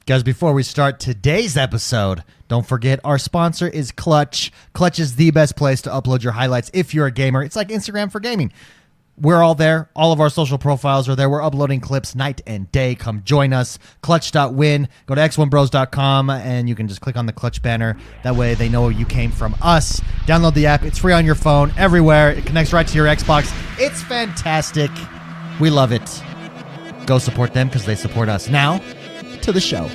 Guys, before we start today's episode, don't forget our sponsor is Clutch. Clutch is the best place to upload your highlights if you're a gamer. It's like Instagram for gaming. We're all there. All of our social profiles are there. We're uploading clips night and day. Come join us. Clutch.win. Go to XoneBros.com and you can just click on the Clutch banner. That way they know you came from us. Download the app. It's free on your phone everywhere. It connects right to your Xbox. It's fantastic. We love it. Go support them because they support us. Now, to the show.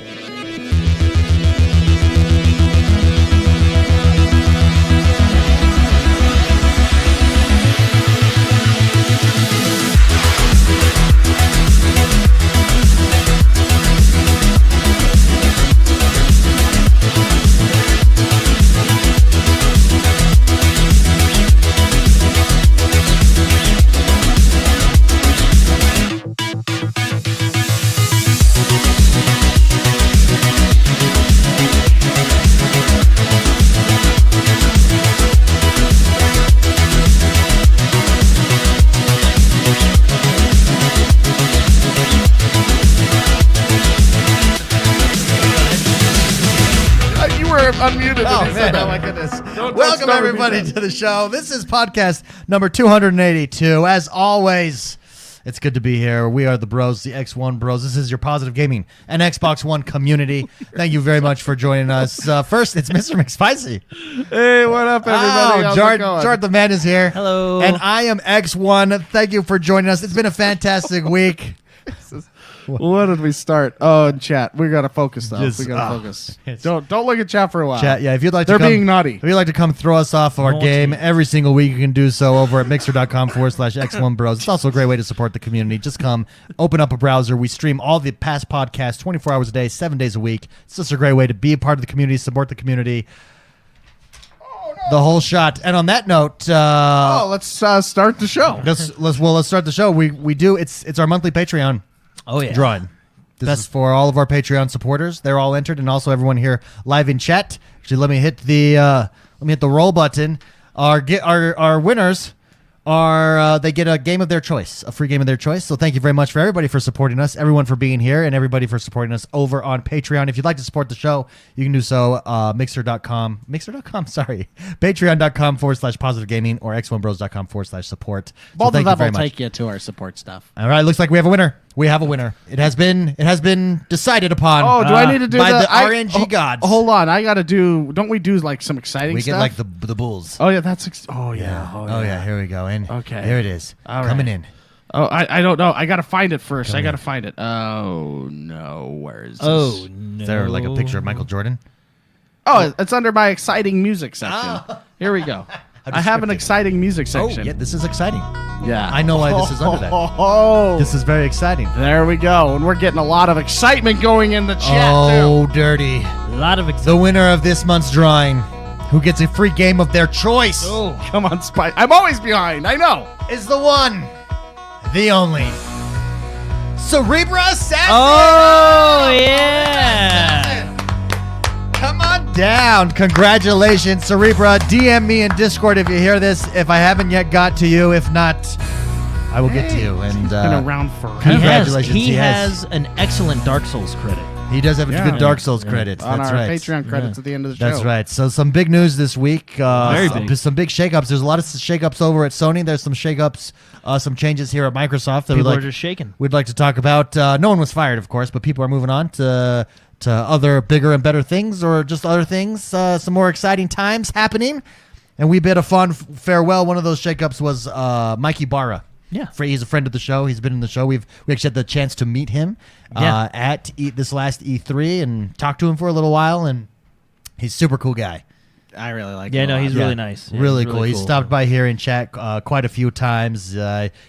Unmuted. Oh, man. Oh, my goodness. Welcome, everybody, to the show. This is podcast number 282. As always, it's good to be here. We are the bros, the XoneBros. This is your positive gaming and Xbox One community. Thank you very much for joining us. First, it's Mr. McSpicy. Hey, what up, everybody? Oh, Jard the man is here. Hello. And I am X1. Thank you for joining us. It's been a fantastic week. What did we start? Oh, in chat. We gotta focus though. Just, we gotta focus. Don't look at chat for a while. Chat, yeah. If you'd like They're to come, being naughty. If you'd like to come throw us off our game every single week, you can do so over at mixer.com/X1Bros. It's also a great way to support the community. Just come, open up a browser. We stream all the past podcasts 24 hours a day, 7 days a week. It's just a great way to be a part of the community, support the community. The whole shot. And on that note, let's start the show. Let's start the show. We do. It's our monthly Patreon. Oh yeah, drawing. This is for all of our Patreon supporters. They're all entered, and also everyone here live in chat. Actually, let me hit the roll button. Our winners are they get a game of their choice, a free game of their choice. So thank you very much for everybody for supporting us, everyone for being here, and everybody for supporting us over on Patreon. If you'd like to support the show, you can do so patreon.com/positive gaming or xonebros.com/support. Both of them will much. take you to our support stuff. All right, looks like we have a winner. We have a winner. It has been decided upon. Oh, do I need to do by the RNG gods? Hold on, I gotta do. Don't we do like some exciting We stuff? get like the bulls. Oh yeah, that's. Oh yeah. Oh yeah. Here we go. And Okay. there it is. All Coming right. in. Oh, I don't know. I gotta find it first. Come I in. gotta find it. Oh no, where is this? Oh no! Is there like a picture of Michael Jordan? Oh, it's under my exciting music section. Here we go. I have an descriptive. exciting music section. Oh, yeah. This is exciting. Yeah. I know why this is under that. Oh, This is very exciting. there we go. And we're getting a lot of excitement going in the chat, Oh, dirty. A lot of The winner of this month's drawing, who gets a free game of their choice, too. Come on, Spike. I'm always behind. I know. is the one, the only, Cerebra Assassin. Oh yeah! Come on down. Congratulations, Cerebra. DM me in Discord if you hear this. If I haven't yet got to you. If not, I will get to you. And Been around for. Congratulations, He he has an excellent Dark Souls credit. he does have a Yeah. good Dark Souls credit. on That's our right. Patreon credits at the end of the show. That's right. So some big news this week. Very some, big. some big shakeups. There's a lot of shakeups over at Sony. There's some shakeups, some changes here at Microsoft that People are just shaking. we'd like to talk about. No one was fired, of course, but people are moving on to other bigger and better things, or just other things. Some more exciting times happening, and we bid a fond farewell. One of those shakeups was Mike Ybarra. Yeah. He's a friend of the show. He's been in the show. We actually had the chance to meet him at this last E3 and talk to him for a little while, and he's a super cool guy. I really like. Yeah, it a no, lot. he's really nice. Yeah, really he's cool. He's stopped by here in chat quite a few times.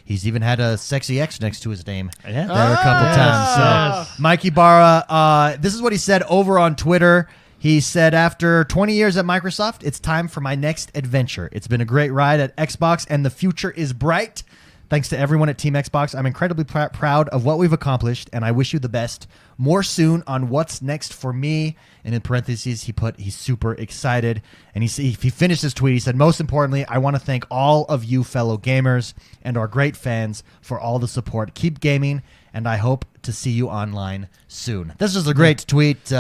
He's even had a sexy X next to his name Yeah. there a couple times. So, Yes. Mike Ybarra, this is what he said over on Twitter. He said, after 20 years at Microsoft, it's time for my next adventure. It's been a great ride at Xbox, and the future is bright. Thanks to everyone at Team Xbox. I'm incredibly proud of what we've accomplished, and I wish you the best. More soon on what's next for me. And in parentheses, he put, he's super excited. And he finished his tweet. He said, most importantly, I want to thank all of you fellow gamers and our great fans for all the support. Keep gaming, and I hope to see you online soon. This is a great tweet. We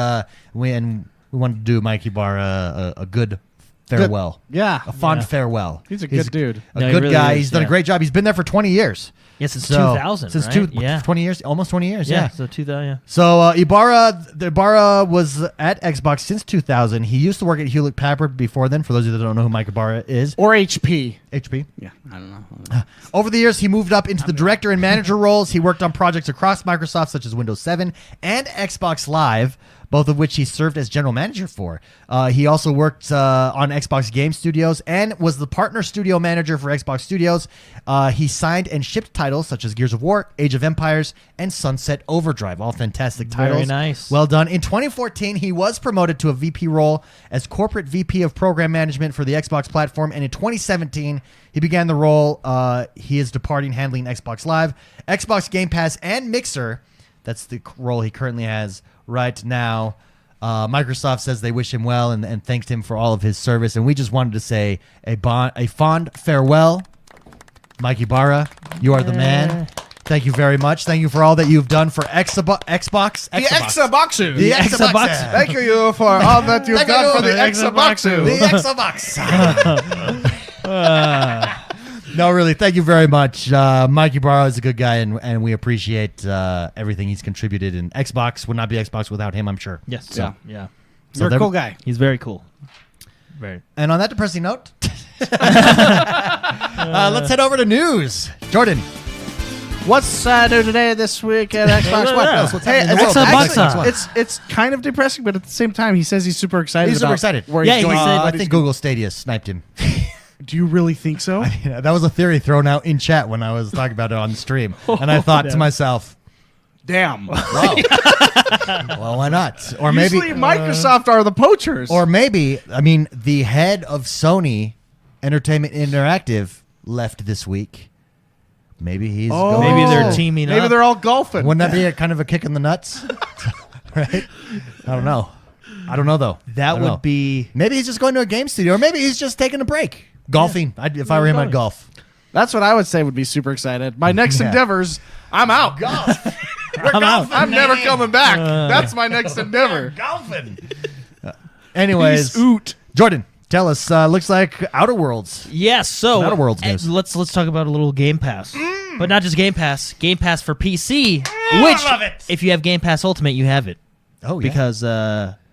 wanted to do Mike Ybarra a good farewell. Yeah. A fond Yeah. farewell. He's a good dude. A No, he good really guy. is, He's done a yeah. great job. He's been there for 20 years. Yeah, since 2000, Since right? Yeah. 20 years, almost 20 years. Yeah. So 2000. Yeah. So Ybarra was at Xbox since 2000. He used to work at Hewlett Packard before then. For those of you that don't know who Mike Ybarra is, Or HP. HP. Yeah, I don't know. Over the years, he moved up into the director and manager roles. He worked on projects across Microsoft, such as Windows 7 and Xbox Live, both of which he served as general manager for. He also worked on Xbox Game Studios and was the partner studio manager for Xbox Studios. He signed and shipped titles such as Gears of War, Age of Empires, and Sunset Overdrive, all fantastic titles. Very nice. Well done. In 2014, he was promoted to a VP role as corporate VP of program management for the Xbox platform, and in 2017, he began the role he is departing, handling Xbox Live, Xbox Game Pass, and Mixer. That's the role he currently has right now. Microsoft says they wish him well and thanked him for all of his service, and we just wanted to say a fond farewell. Mike Ybarra, you are the man. Thank you very much. Thank you for all that you've done for Xbox. The Exaboxu. The Xbox. Xbox. Thank you for all that you've Thank done you. for the The Exaboxu. Xbox. No, really, thank you very much. Mike Ybarra is a good guy, and we appreciate everything he's contributed. And Xbox would not be Xbox without him, I'm sure. Yes. Yeah. Yeah. You're a there- cool guy. He's very cool. Very. And on that depressing note, let's head over to news. Jordan. What's new today this week at Xbox One? Yeah. What's Hey, happening in the it's, world? Xbox actually, One. it's kind of depressing, but at the same time, he says he's super excited. He's super about excited. Where Yeah, he's he going. said- I think Google Stadia sniped him. Do you really think so? Yeah, that was a theory thrown out in chat when I was talking about it on the stream. And I thought to myself, Damn. wow. Well, why not? Or maybe, Usually Microsoft are the poachers. or maybe, I mean, the head of Sony Entertainment Interactive left this week. Maybe he's going. Maybe they're teaming Maybe up. they're all golfing. Wouldn't that be a kind of a kick in the nuts? Right? I don't know. I don't know, though. I That don't would know. be. Maybe he's just going to a game studio, or maybe he's just taking a break. Golfing. If I were him, I'd golf. That's what I would say would be super excited. My next Yeah. endeavors, I'm out. Golf. I'm out. I'm never coming back. That's my next endeavor. Golfing. Anyways, Peace oot. Jordan, tell us. Looks like Outer Worlds. Yes. So Outer Worlds news. let's talk about a little Game Pass, but not just Game Pass. Game Pass for PC, which love it. if you have Game Pass Ultimate, you have it Oh, yeah. because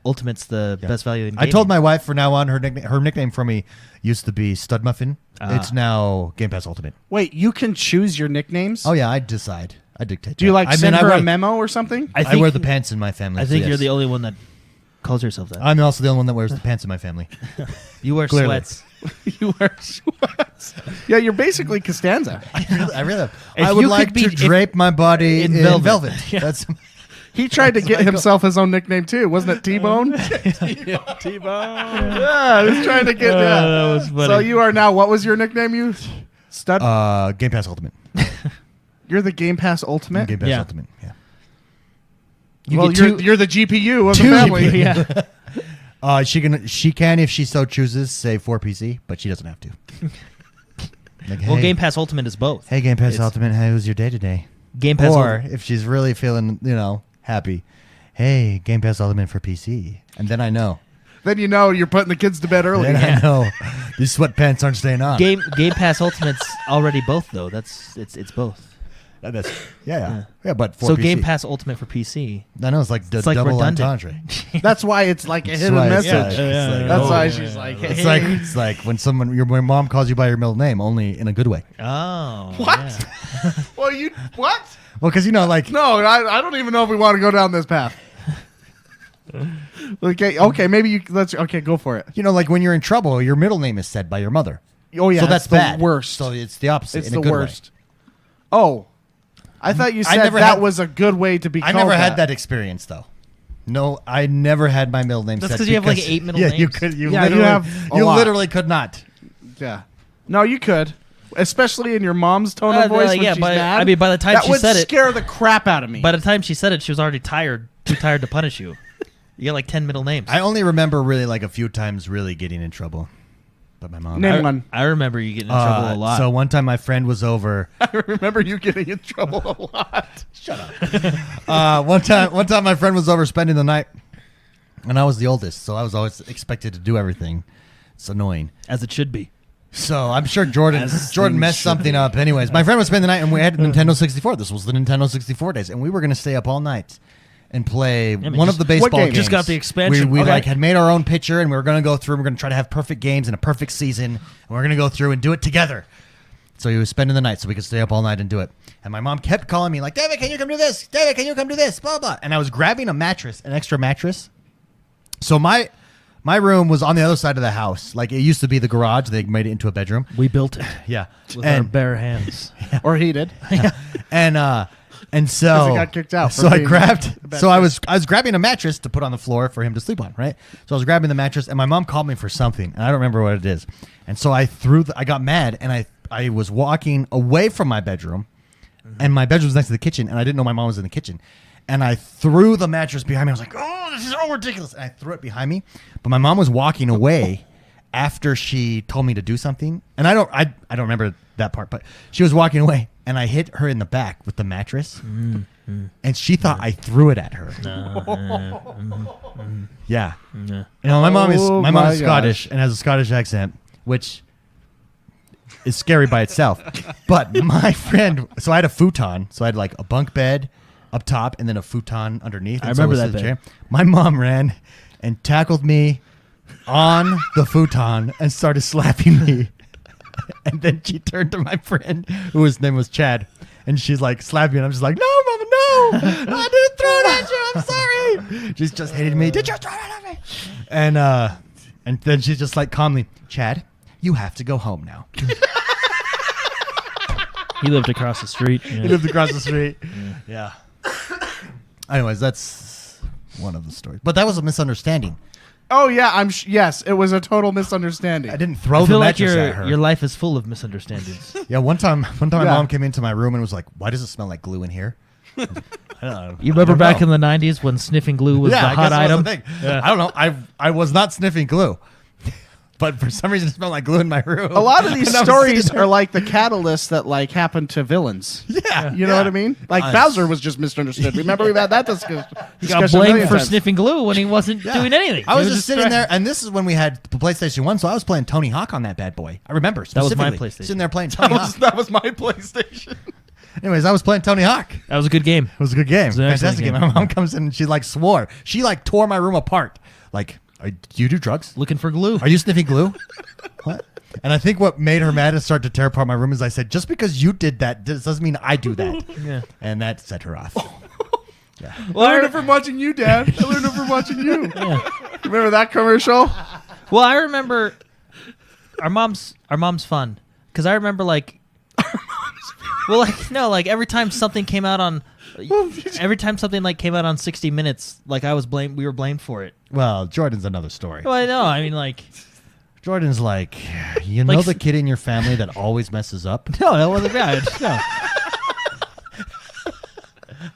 Ultimate's the best value in I gaming. told my wife from now on her nickname for me used to be Stud Muffin. Ah. It's now Game Pass Ultimate. Wait, you can choose your nicknames? Oh yeah, I decide. I dictate. Do you that. like I send mean, her I a wear, memo or something? I wear the pants in my family. I so think yes. you're the only one that calls yourself that. I'm also the only one that wears the pants in my family. You wear Clearly. sweats. You wear sweats. Yeah, you're basically Costanza. I really. If I would you like could be- to drape my body in in velvet. velvet. Yeah. That's He tried to get himself his own nickname too, wasn't it? T-Bone. T-Bone. Yeah, he was trying to get. Yeah. that was funny. So you are now. What was your nickname? You stud. Game Pass Ultimate. You're the Game Pass Ultimate. Game Pass Yeah. Ultimate. Yeah. You well, get you're the GPU of the two family. GPU, yeah. She can if she so chooses say for PC, but she doesn't have to. Like, Well, hey, Game Pass Ultimate is both. Hey, Game Pass It's- Ultimate. How was your day today? Game Pass Or Ultimate. if she's really feeling, happy. Hey, Game Pass Ultimate for PC, and then I know. Then you know you're putting the kids to bed early. Then I know these sweatpants aren't staying on. Game Pass Ultimate's already both though. It's both. That's, yeah. But for So PC. Game Pass Ultimate for PC. I know it's like, It's like double redundant. entendre. That's why it's like a That's hidden why it's message. like- it's like, That's oh, why yeah. she's like, hey. It's like when when mom calls you by your middle name, only in a good way. Oh. What? yeah. Well, you what? Well, because like No, I don't even know if we want to go down this path. Okay, maybe you go for it. like when you're in trouble, your middle name is said by your mother. Oh yeah, so that's the bad. worst. So it's the opposite. It's in a the good worst. Oh, I thought you I said never that had- was a good way to be I called never had that experience though. No, I never had my middle name That's said 'cause you have, like, because- 8 middle yeah, you names? could. You Yeah, you literally, have a you lot. literally could not. Yeah. No, you could. Especially in your mom's tone of voice when yeah, she's but mad. I mean, by the time that she would said it, scare the crap out of me. by the time she said it, she was already tired, too tired to punish you. You got like 10 middle names. I only remember really like a few times really getting in trouble. But my mom. Name one. I remember you getting in trouble a lot. So one time my friend was over. I remember you getting in trouble a lot. Shut up. One time my friend was over spending the night, and I was the oldest, so I was always expected to do everything. It's annoying. As it should be. So I'm sure Jordan messed should something up. Anyways, my friend was spending the night, and we had a Nintendo 64. This was the Nintendo 64 days, and we were going to stay up all night and play one of the baseball game? games. Just got the expansion. We Okay. like had made our own pitcher, and we were going to go through. We're going to try to have perfect games and a perfect season, and we're going to go through and do it together. So he was spending the night so we could stay up all night and do it. And my mom kept calling me like, David, can you come do this? David, can you come do this? Blah, blah. And I was grabbing a mattress, an extra mattress. So my room was on the other side of the house. Like, it used to be the garage. They made it into a bedroom. We built it Yeah. with our bare hands. Or he did. And so 'Cause he got kicked out So for I being grabbed. a bad So I was grabbing a mattress to put on the floor for him to sleep on, right? So I was grabbing the mattress, and my mom called me for something, and I don't remember what it is. And so I got mad, and I was walking away from my bedroom, and my bedroom was next to the kitchen, and I didn't know my mom was in the kitchen. And I threw the mattress behind me. I was like, oh, this is so ridiculous. And I threw it behind me. But my mom was walking away after she told me to do something. And I don't remember that part, but she was walking away, and I hit her in the back with the mattress. And she thought I threw it at her. Yeah. You know, my mom is my Scottish and has a Scottish accent, which is scary by itself. But my friend, so I had a futon. So I had like a bunk bed up top and then a futon underneath. I And so remember it was that the bed. chair. My mom ran and tackled me on the futon and started slapping me. And then she turned to my friend, whose name was Chad, and she's like slapping me. And I'm just like, no, Mama, no, I didn't throw it at you. I'm sorry. She's just hitting me. Did you throw it at me? And then she's just like calmly, Chad, you have to go home now. He lived across the street. He lived across the street. Yeah. Anyways, that's one of the stories. But that was a misunderstanding. Oh yeah, yes, it was a total misunderstanding. I didn't throw I the feel like mattress at her. your life is full of misunderstandings. Yeah, one time my Yeah. mom came into my room and was like, why does it smell like glue in here? I don't know. You remember I don't back know. in the 90s when sniffing glue was the I hot guess that was item? the thing. I don't know. I was not sniffing glue. But for some reason it smelled like glue in my room. A lot of these And I was stories sitting there- are like the catalyst that like happened to villains. Yeah. You know what I mean? Like I- Bowser was just misunderstood. Remember we've had that discussion. He got blamed for sniffing glue when he wasn't Yeah. doing anything. I was He just sitting trying- there, and this is when we had the PlayStation 1, so I was playing Tony Hawk on that bad boy. I remember That was my specifically. PlayStation. Sitting there playing Tony Hawk. That was my PlayStation. Anyways, I was playing Tony Hawk. That was a good game. It was a good game. was an excellent Fantastic game. game. My mom comes in and she like swore. She like tore my room apart. Like, do you do drugs? Looking for glue. Are you sniffing glue? What? And I think what made her mad and start to tear apart my room is I said, just because you did that doesn't mean I do that. Yeah. And that set her off. Yeah. Well, I learned it from watching you, Dad. I learned it from watching you. Remember that commercial? Well, I remember our mom's fun because I remember like, well, like no, like every time something came out on, every time something like came out on 60 Minutes, like I was blamed. We were blamed for it. Well, Jordan's another story. Well, I know. I mean, like, Jordan's like, you know Like- the kid in your family that always messes up? no, that wasn't bad. No,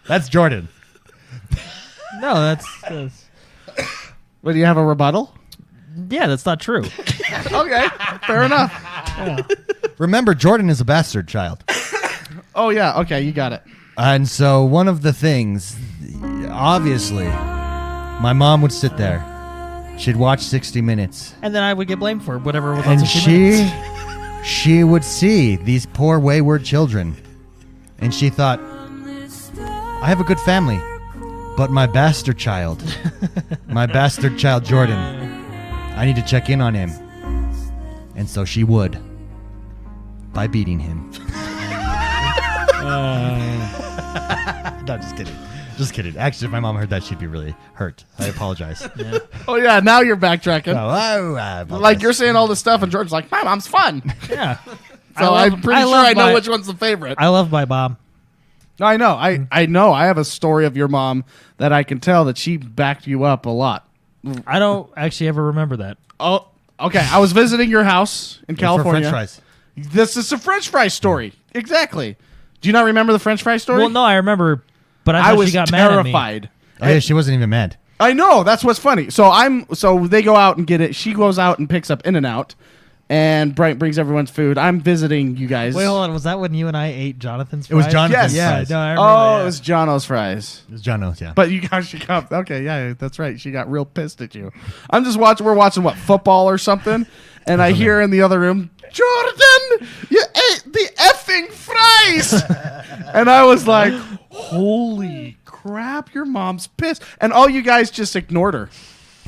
That's Jordan. no, that's But do you have a rebuttal? yeah, that's not true. Okay, fair enough. Remember, Jordan is a bastard child. Oh yeah, okay, you got it. And so one of the things, obviously, my mom would sit there. She'd watch 60 Minutes. And then I would get blamed for whatever was on And 60 Minutes. she would see these poor wayward children. And she thought, I have a good family. But my bastard child Jordan, I need to check in on him. And so she would. By beating him. No, just kidding. Just kidding. Actually, if my mom heard that, she'd be really hurt. I apologize. Oh yeah, now you're backtracking. No, I apologize. Like you're saying all this stuff, and George's like, "My mom's fun." Yeah. So I'm pretty sure I know which one's the favorite. I love my mom. I know. I know. I have a story of your mom that I can tell that she backed you up a lot. I don't actually ever remember that. Oh, okay. I was visiting your house in For California. French fries. This is a French fry story. Exactly. Do you not remember the French fry story? Well, no, I remember, but I I thought was she got mad at me. terrified. Oh, yeah, she wasn't even mad. I know. That's what's funny. So they go out and get it. She goes out and picks up In-N-Out. and Bright brings everyone's food. I'm visiting you guys. Wait, hold on. Was that when you and I ate Jonathan's It was fries? Jonathan's Yes. fries. No, I remember. Oh, that. it was Jono's fries. It was John Oates, yeah. But she got okay, yeah, that's right. She got real pissed at you. I'm just watching. We're watching what, football or something, and I hear in the other room, Jordan, you ate the effing fries, and I was like, holy crap, your mom's pissed, and all you guys just ignored her.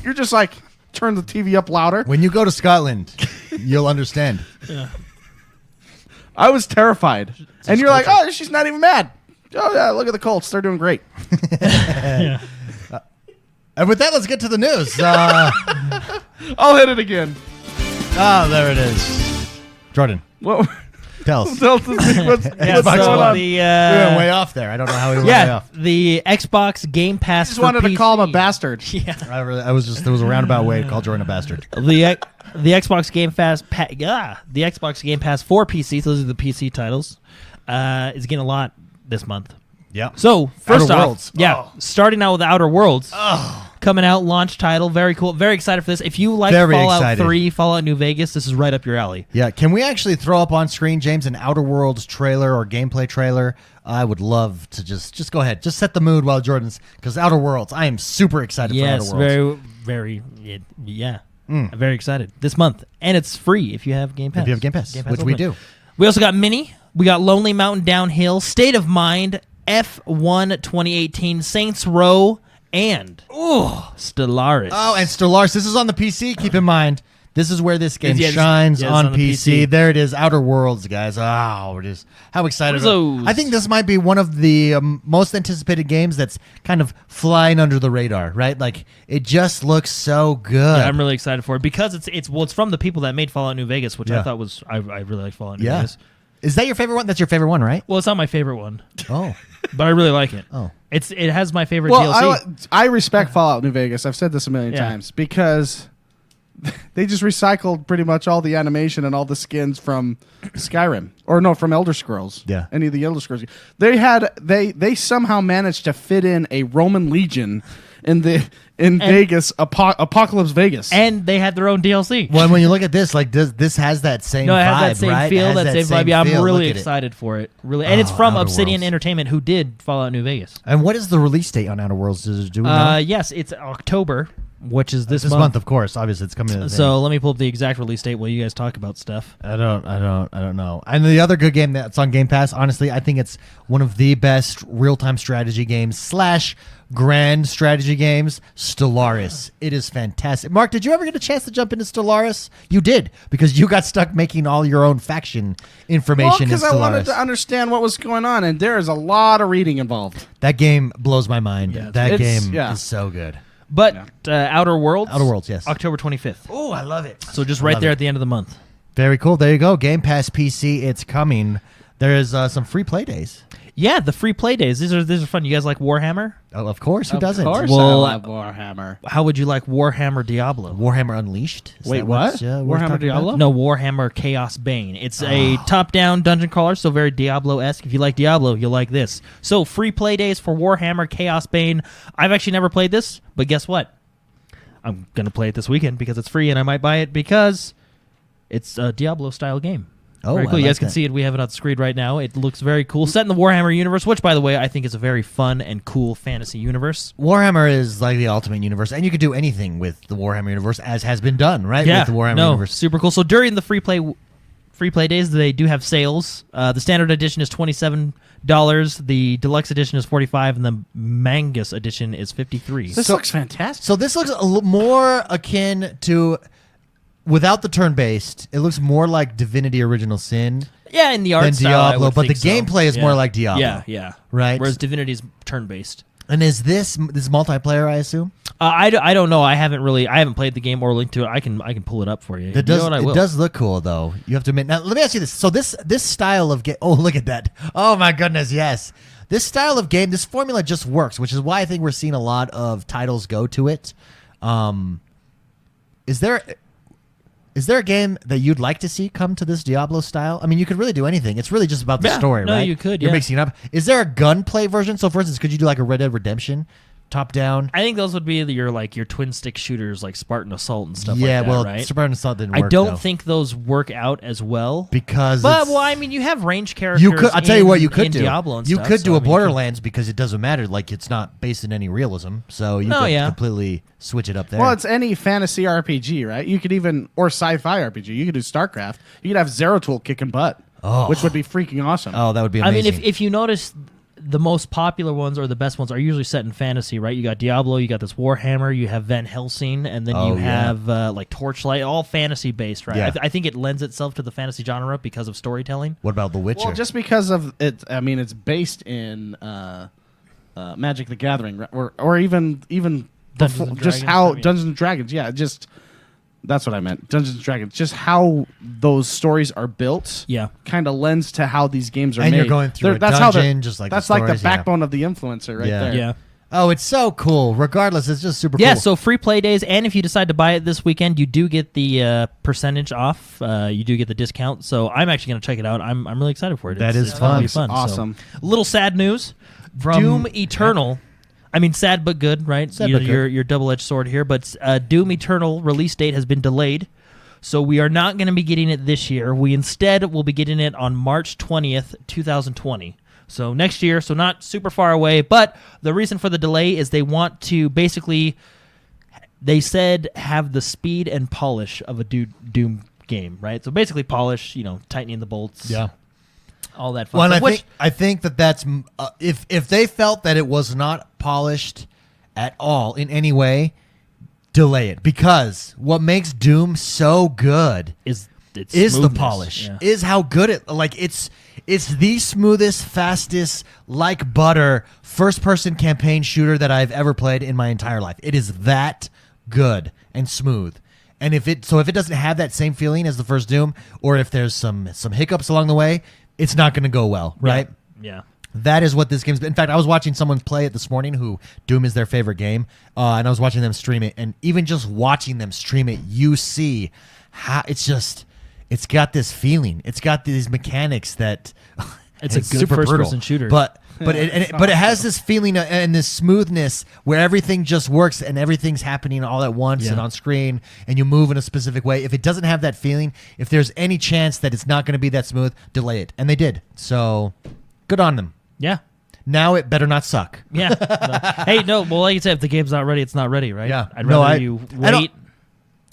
You're just like, turn the TV up louder. When you go to Scotland, you'll understand. I was terrified, and you're like, oh, she's not even mad. Oh yeah, look at the Colts, they're doing great. Yeah. And with that, let's get to the news. I'll hit it again. There it is. Jordan, What? tell us. Tell us what's Yeah, what's so going on. We went way off there. I don't know how we went way Yeah, off. the Xbox Game Pass. I just wanted to call him a bastard. Yeah, I was just, there was a roundabout way to call Jordan a bastard. the Xbox Game Pass. The Xbox Game Pass for PC. So those are the PC titles. Is getting a lot this month. Yeah. So first Outer off, Worlds. starting out with Outer Worlds. Coming out, launch title, very cool. Very excited for this. If you like Very Fallout excited. 3, Fallout New Vegas, this is right up your alley. Yeah, can we actually throw up on screen, James, an Outer Worlds trailer or gameplay trailer? I would love to just go ahead. Just set the mood while Jordan's, because Outer Worlds, I am super excited for Yes, Outer Worlds. I'm very excited. This month. And it's free if you have Game Pass. If you have Game Pass, which we Ultimate. do. We also got Mini. We got Lonely Mountain Downhill, State of Mind, F1 2018, Saints Row, and Stellaris. Oh, and Stellaris, this is on the PC. Keep in mind, this is where this game Yeah, shines it's on on the PC. PC. There it is, Outer Worlds, guys. Oh, we're just how excited! Those. I think this might be one of the most anticipated games that's kind of flying under the radar, right? Like it just looks so good. Yeah, I'm really excited for it because it's from the people that made Fallout New Vegas, which Yeah. I thought was I really like Fallout New Yeah. Vegas. Is that your favorite one? That's your favorite one, right? Well, it's not my favorite one, Oh, but I really like it. oh. It has my favorite Well, DLC. I respect Fallout New Vegas. I've said this a million Yeah. times because they just recycled pretty much all the animation and all the skins from Skyrim, or no, from Elder Scrolls. Yeah. Any of the Elder Scrolls. They somehow managed to fit in a Roman legion in Vegas, Apocalypse Vegas. And they had their own DLC. Well, when you look at this, like this has that same No, it vibe, has that same right? feel, It has that same vibe. same Yeah, feel. I'm really Look at it. excited for it. Really, and it's from Outer Obsidian Worlds. Entertainment, who did Fallout New Vegas. And what is the release date on Outer Worlds? Do we know? Yes, it's October, which is this this month, of course. Obviously, it's coming. To the So let me pull up the exact release date while you guys talk about stuff. I don't know. And the other good game that's on Game Pass, honestly, I think it's one of the best real-time strategy games / grand strategy games, Stellaris. It is fantastic. Mark, did you ever get a chance to jump into Stellaris? You did, because you got stuck making all your own faction information in because I wanted Stellaris. to understand what was going on, and there is a lot of reading involved. That game blows my mind. Yeah, that it's- game yeah. is so good. But Outer Worlds, Outer Worlds, yes. October 25th. Oh, I love it. So just I right love there it. at the end of the month. Very cool. There you go. Game Pass PC, it's coming. There is some free play days. Yeah, the free play days. These are fun. You guys like Warhammer? Oh, of course. Who doesn't? Of course, Well, I love Warhammer. How would you like Warhammer Diablo? Warhammer Unleashed. Is Wait, that what? what's, worth Warhammer talking about? Diablo? No, Warhammer Chaos Bane. It's a top-down dungeon crawler, so very Diablo-esque. If you like Diablo, you'll like this. So free play days for Warhammer Chaos Bane. I've actually never played this, but guess what? I'm going to play it this weekend because it's free, and I might buy it because it's a Diablo-style game. Oh, very I cool. You like guys can that. see it. We have it on the screen right now. It looks very cool. Set in the Warhammer universe, which, by the way, I think is a very fun and cool fantasy universe. Warhammer is like the ultimate universe, and you could do anything with the Warhammer universe, as has been done, right? Yeah, With the Warhammer no, universe. super cool. So during the free play days, they do have sales. The standard edition is $27. The deluxe edition is $45, and the Mangus edition is $53. This looks fantastic. So this looks more akin to, without the turn-based, it looks more like Divinity Original Sin Yeah, in the art than style, I Diablo, would but the think so. gameplay is Yeah. more like Diablo. Yeah, yeah. Right? Whereas Divinity's turn-based. And is this multiplayer, I assume? I don't know. I haven't played the game or linked to it. I can pull it up for you. It does. You know what, I will. It does look cool, though. You have to admit. Now, let me ask you this. So this style of game. Oh, look at that. Oh my goodness, yes. This style of game, this formula just works, which is why I think we're seeing a lot of titles go to it. Is there a game that you'd like to see come to this Diablo style? I mean, you could really do anything. It's really just about the Yeah, story, no, right? you could, You're yeah. mixing it up. Is there a gunplay version? So, for instance, could you do like a Red Dead Redemption top down. I think those would be your twin stick shooters like Spartan Assault and stuff Yeah, like that, well, right? Spartan Assault didn't work. I don't though, think those work out as well. because But it's- well, I mean, you have range characters. you could. I'll tell you what you could in do. Diablo and you stuff, could so, do I a mean, you Borderlands because it doesn't matter. Like it's not based in any realism, so you No, could yeah. completely switch it up there. Well, it's any fantasy RPG, right? You could even or sci-fi RPG. You could do StarCraft. You could have Zeratul kicking butt, which would be freaking awesome. oh, that would be I amazing. mean, if you notice, the most popular ones or the best ones are usually set in fantasy, right? You got Diablo, you got this Warhammer, you have Van Helsing, and then Oh, you yeah. have like Torchlight, all fantasy based, right? Yeah. I think it lends itself to the fantasy genre because of storytelling. what about The Witcher? Well, just because of it, I mean, it's based in Magic the Gathering, right? or even Dungeons and just Dragons, how I mean. Dungeons and Dragons. Yeah, just that's what I meant. Dungeons and Dragons. Just how those stories are built. Yeah. kind of lends to how these games are And made. you're going through a that's how they're- dungeon, just like the that's like the stories, yeah. backbone of the influencer, right Yeah. there. Yeah. oh, it's so cool. Regardless, it's just super Yeah, cool. so free play days, and if you decide to buy it this weekend, you do get the percentage off. You do get the discount. So I'm actually going to check it out. I'm really excited for it. That is gonna fun. be fun. Awesome. So. Little sad news. From- Doom Eternal. I mean, sad but good, right? Sad but good. Your double-edged sword here. But Doom Eternal release date has been delayed. So we are not going to be getting it this year. We instead will be getting it on March 20th, 2020. So next year, so not super far away. But the reason for the delay is they want to basically, they said, have the speed and polish of a Doom game, right? So basically polish, tightening the bolts. yeah. All that fun Well, and stuff. I think that's if they felt that it was not polished at all in any way, delay it, because what makes Doom so good is the smoothness. polish, Yeah. is how good it's the smoothest, fastest, like butter first-person campaign shooter that I've ever played in my entire life. It is that good and smooth. And if it doesn't have that same feeling as the first Doom, or if there's some hiccups along the way, it's not going to go well, right? Yeah. That is what this game's been. In fact, I was watching someone play it this morning who Doom is their favorite game, and I was watching them stream it. And even just watching them stream it, you see how it's got this feeling. It's got these mechanics that It's a good super brutal. first-person shooter. But it has this feeling and this smoothness where everything just works and everything's happening all at once Yeah. and on screen, and you move in a specific way. If it doesn't have that feeling, if there's any chance that it's not going to be that smooth, delay it. And they did. So good on them. Yeah. Now it better not suck. Yeah. Hey, no. Well, like you said, if the game's not ready, it's not ready, right? Yeah. I'd No, rather I- you I don't- wait.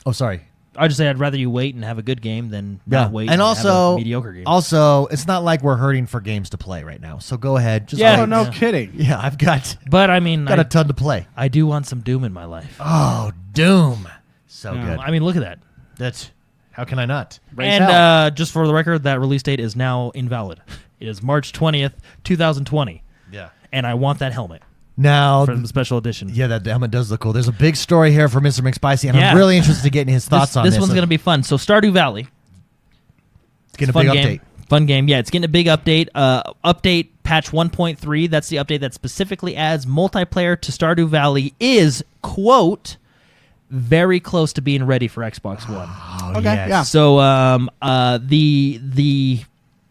Oh, sorry. I'd just say I'd rather you wait and have a good game than not wait and have also a mediocre game. Also, it's not like we're hurting for games to play right now. So go ahead. Just Yeah. wait. Oh, no Yeah. kidding. Yeah, I've got But I mean, a ton to play. I do want some Doom in my life. Oh, Doom. So good. I mean, look at that. That's how can I not? Raise and hell. just for the record, that release date is now invalid. It is March 20th, 2020. Yeah. And I want that helmet Now, from the special edition. yeah, that helmet does look cool. There's a big story here for Mr. McSpicy, and Yeah. I'm really interested in getting his thoughts on this. This one's going to be fun. So Stardew Valley. It's getting a Fun big game. update. Fun game. Yeah, it's getting a big update. Update patch 1.3. That's the update that specifically adds multiplayer to Stardew Valley. Is, quote, very close to being ready for Xbox One. Oh, Okay, yes. yeah. So the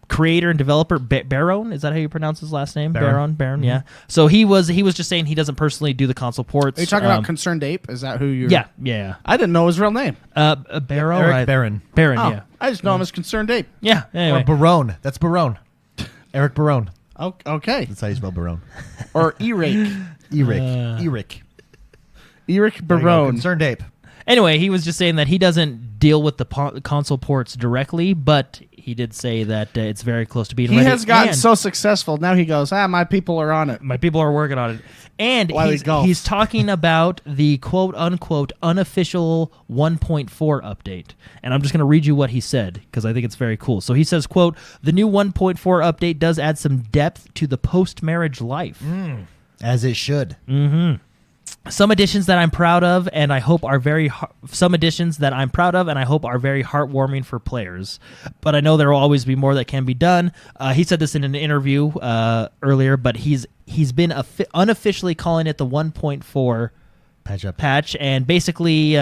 creator and developer Baron, is that how you pronounce his last name? Baron. Baron, yeah. So he was just saying he doesn't personally do the console ports. Are you talking about Concerned Ape? Is that who you? Yeah. I didn't know his real name. Baron, Eric Barron. Baron, Oh, yeah. I just know him as Concerned Ape. Yeah. Anyway. Or Barone. That's Barone. Eric Barone. Oh, okay. That's how you spell Barone. Or Eric. Eric. Uh, Eric. Eric There you go. Barone. Concerned ape. Anyway, he was just saying that he doesn't deal with the console ports directly, but he did say that it's very close to being He ready. has gotten And so successful. Now he goes, my people are on it. my people are working on it. And While he golfs. he's talking about the quote-unquote unofficial 1.4 update. And I'm just going to read you what he said, because I think it's very cool. So he says, quote, the new 1.4 update does add some depth to the post-marriage life. As it should. Some additions that I'm proud of, and I hope are very heartwarming for players. But I know there will always be more that can be done. He said this in an interview earlier, but he's been unofficially calling it the 1.4 Patch up. patch, and basically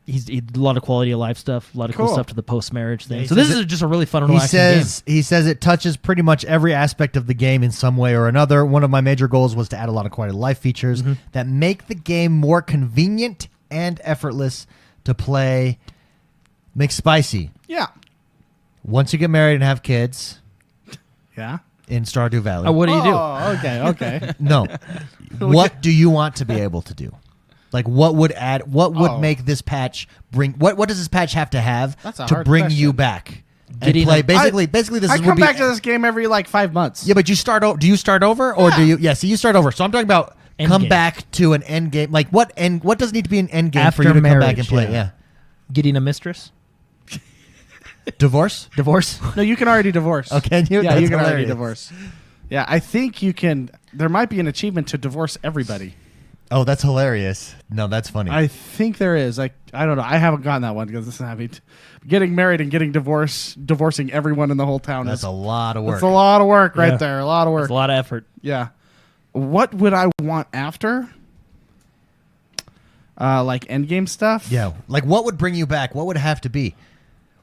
he did a lot of quality of life stuff, a lot of cool Cool. stuff to the post-marriage thing. he So this says is just a really fun and He relaxing game. says it touches pretty much every aspect of the game in some way or another. One of my major goals was to add a lot of quality of life features that make the game more convenient and effortless to play. McSpicy. Yeah. Once you get married and have kids Yeah. in Stardew Valley. What do you do? Oh, okay. No. What do you want to be able to do? Like what would make this patch bring what does this patch have to have That's a to hard bring question. you back and Getting play a- basically this I is come would be back to this game every like 5 months. Yeah, but you start do you start over or do you so you start over. So I'm talking about End come game. back to an end game. Like what does need to be an end game for After you to come back marriage, and play? yeah. Yeah. Getting a mistress? Divorce? Divorce? No, you can already divorce. Oh, can you? Yeah, That's you can already hilarious. divorce. Yeah, I think you can. There might be an achievement to divorce everybody. Oh, that's hilarious. No, that's funny. I think there is. I don't know. I haven't gotten that one because this is heavy. Getting married and getting divorced, divorcing everyone in the whole town that's is a lot of work. That's a lot of work right Yeah. there. A lot of work. It's a lot of effort. Yeah. What would I want after? Like endgame stuff? Yeah. Like what would bring you back? What would it have to be?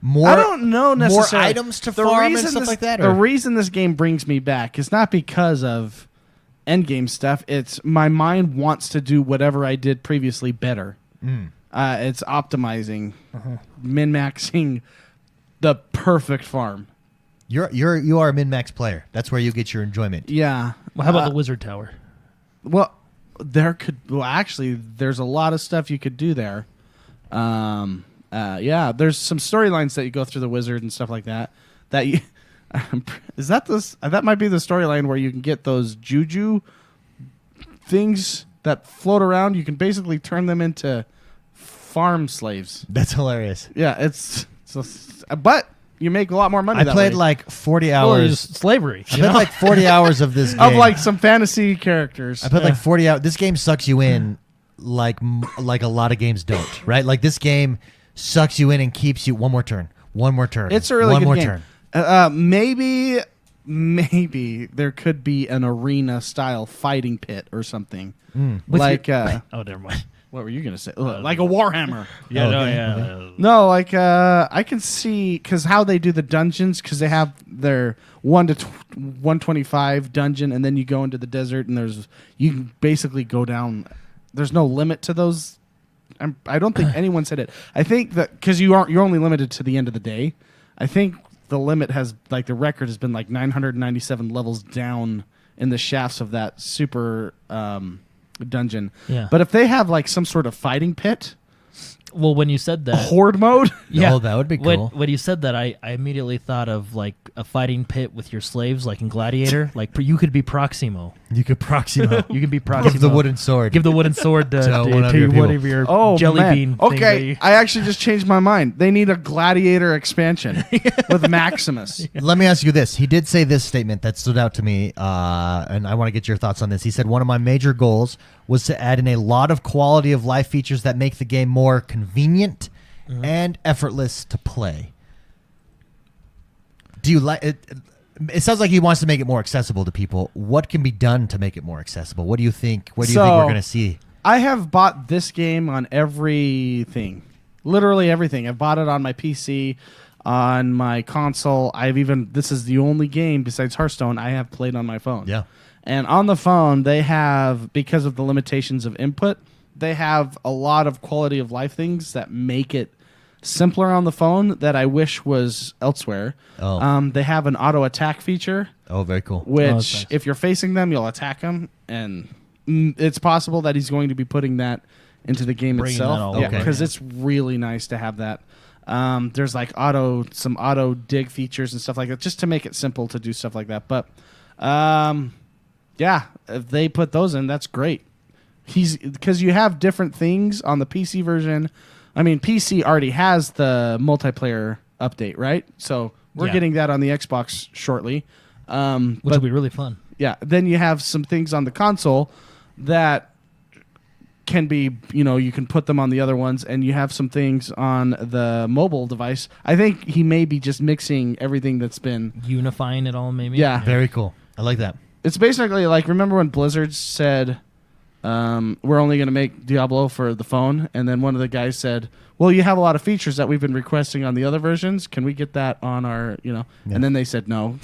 More I don't know necessarily. More items to farm and stuff like that? The Or? reason this game brings me back is not because of endgame stuff. It's my mind wants to do whatever I did previously better. It's optimizing, min-maxing the perfect farm. You are a min-max player. That's where you get your enjoyment. Yeah. Well, how about the Wizard Tower? Well, actually, there's a lot of stuff you could do there. Yeah, there's some storylines that you go through the wizard and stuff like that. That you is that this? That might be the storyline where you can get those juju things that float around. You can basically turn them into farm slaves. That's hilarious. Yeah, but you make a lot more money. I that played way. like 40 Well, hours. it's slavery. I played like 40 hours of this game. of like some fantasy characters. I played like 40 hours. This game sucks you in like a lot of games don't, right? Like this game sucks you in and keeps you one more turn. It's a really one good more game. turn. Maybe there could be an arena style fighting pit or something. With Like oh, never mind. what were you gonna say? Like a Warhammer. Yeah, no, okay. yeah. No, like I can see because how they do the dungeons because they have their 1 to 125 dungeon and then you go into the desert and you can basically go down. There's no limit to those. I don't think anyone said it. I think that because you're only limited to the end of the day. I think the limit has like the record has been like 997 levels down in the shafts of that super dungeon. Yeah. But if they have like some sort of fighting pit, Well, when you said that, horde mode. Oh, that would be cool. When you said that, I immediately thought of like a fighting pit with your slaves, like in Gladiator. Like you could be Proximo. You could Proximo. You can be Proximo. Give the wooden sword. Give the wooden sword to one of your people. one of your Oh, jelly man. bean. thing that Okay, you- I actually just changed my mind. They need a Gladiator expansion with Maximus. Let me ask you this. He did say this statement that stood out to me, and I want to get your thoughts on this. He said, one of my major goals was to add in a lot of quality of life features that make the game more convenient and effortless to play. Do you like it? It sounds like he wants to make it more accessible to people. What can be done to make it more accessible? What do you think? What do you think we're going to see? I have bought this game on everything. Literally everything. I've bought it on my PC, on my console. This is the only game besides Hearthstone I have played on my phone. Yeah. And on the phone, they have, because of the limitations of input, they have a lot of quality of life things that make it simpler on the phone that I wish was elsewhere. Oh. They have an auto attack feature, Oh, very cool. which that's nice. if you're facing them, you'll attack them, and it's possible that he's going to be putting that into the game Bringing that all itself. Yeah, over, because yeah. it's really nice to have that. There's like some auto dig features and stuff like that, just to make it simple to do stuff like that. But yeah, if they put those in, that's great. Because you have different things on the PC version. I mean, PC already has the multiplayer update, right? So we're Yeah. getting that on the Xbox shortly. which But will be really fun. yeah, then you have some things on the console that can be, you can put them on the other ones, and you have some things on the mobile device. I think he may be just mixing everything that's been. Unifying it all, maybe. Yeah. Very cool. I like that. It's basically like, remember when Blizzard said we're only going to make Diablo for the phone. And then one of the guys said, well, you have a lot of features that we've been requesting on the other versions. Can we get that on our, Yeah. And then they said no.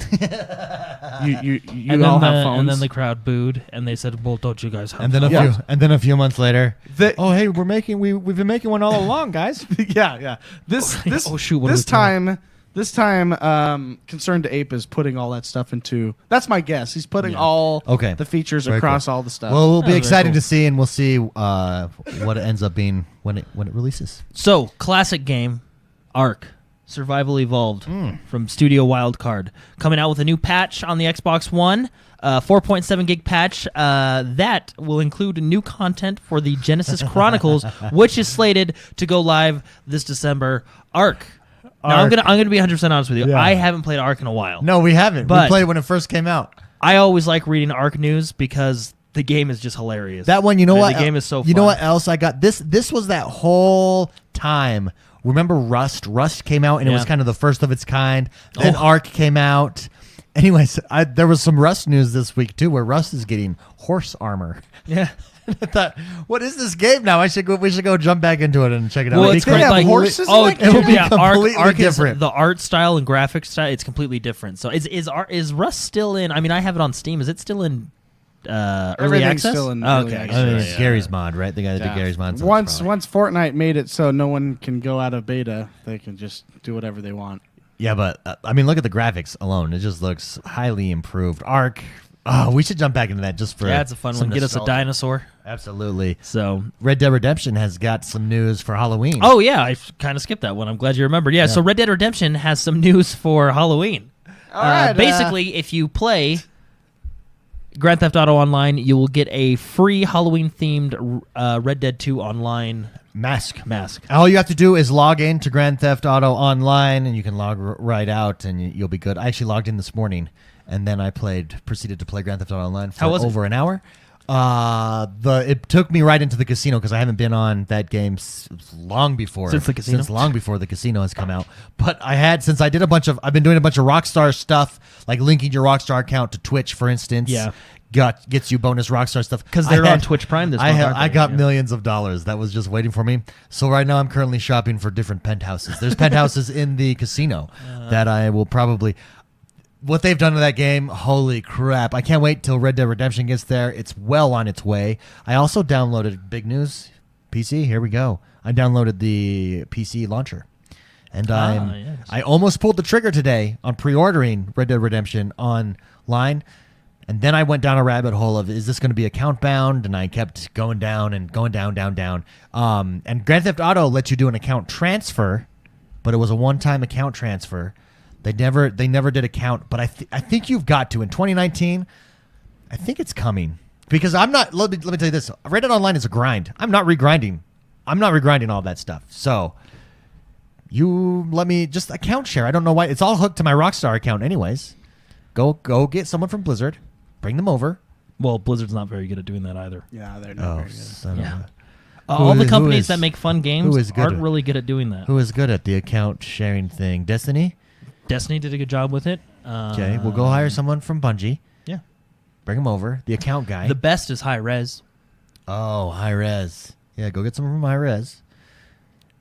you and all then have phones. and then the crowd booed, and they said, "Well, don't you guys have?" And then phones?" a few months later, The- hey, we've been making one all along, guys. yeah. This Oh, shoot, what are this we doing? time, Concerned Ape is putting all that stuff into. That's my guess. He's putting all Okay. the features Very across cool. all the stuff. Well, it'll be very exciting cool. to see, and we'll see what it ends up being when it releases. So, classic game, Ark. Survival Evolved from Studio Wildcard. Coming out with a new patch on the Xbox One, 4.7 gig patch. That will include new content for the Genesis Chronicles, which is slated to go live this December. Ark. Now, I'm gonna be 100% honest with you. Yeah. I haven't played Ark in a while. No, we haven't. But- we played when it first came out. I always like reading Ark news because the game is just hilarious. That one, you know what? The game is so fun. You know what else I got? This was that whole time. Remember Rust? Rust came out, and it was Yeah. kind of the first of its kind. Then Oh. Ark came out. Anyways, there was some Rust news this week, too, where Rust is getting horse armor. Yeah. I thought, what is this game now? We should go jump back into it and check it out. Well, It'll it's be They great. have Like, horses in oh, that It will be yeah, completely Ark different. Is the art style and graphics style. It's completely different. So is Rust still in? I mean, I have it on Steam. Is it still in early Everything's access? still in Oh, early okay. access. I mean, Yeah, it's yeah, Gary's mod, right? The guy that did Yeah. Gary's mod. so Once it's probably- once Fortnite made it so no one can go out of beta, they can just do whatever they want. Yeah, but I mean, look at the graphics alone. It just looks highly improved. Ark. Oh, we should jump back into that just for Yeah, it's a fun some one. Get us a nostalgia. dinosaur. Absolutely. So. Red Dead Redemption has got some news for Halloween. Oh yeah, I kind of skipped that one. I'm glad you remembered. Yeah, so Red Dead Redemption has some news for Halloween. All right, Basically, if you play Grand Theft Auto Online, you will get a free Halloween-themed Red Dead 2 Online Mask. mask. All you have to do is log in to Grand Theft Auto Online, and you can log right out, and you'll be good. I actually logged in this morning, and then I proceeded to play Grand Theft Auto Online for How was it? over an hour. It took me right into the casino because I haven't been on that game long before. Since the casino? Since long before the casino has come out. But I've been doing a bunch of Rockstar stuff, like linking your Rockstar account to Twitch, for instance. Yeah. Gets you bonus Rockstar stuff. Because they're on Twitch Prime this month, aren't I they? got Yeah. millions of dollars that was just waiting for me. So right now I'm currently shopping for different penthouses. There's penthouses in the casino that I will probably... What they've done to that game, holy crap. I can't wait till Red Dead Redemption gets there. It's well on its way. I also downloaded, big news, PC, here we go. I downloaded the PC launcher. And yes. I almost pulled the trigger today on pre-ordering Red Dead Redemption online. And then I went down a rabbit hole of, is this going to be account bound? And I kept going down and going down. And Grand Theft Auto lets you do an account transfer, but it was a one-time account transfer. They never did account, but I think you've got to in 2019. I think it's coming because I'm not. Let me tell you this: Red Dead Online is a grind. I'm not regrinding. All that stuff. So you let me just account share. I don't know why it's all hooked to my Rockstar account, anyways. Go get someone from Blizzard, bring them over. Well, Blizzard's not very good at doing that either. Yeah, they're not very good. son of Yeah. a- All the who companies is- that make fun games who is good aren't at- really good at doing that. Who is good at the account sharing thing? Destiny. Destiny did a good job with it. Okay, we'll go hire someone from Bungie. Yeah. Bring him over. The account guy. The best is High Res. Oh, high res. Yeah, go get some from high res.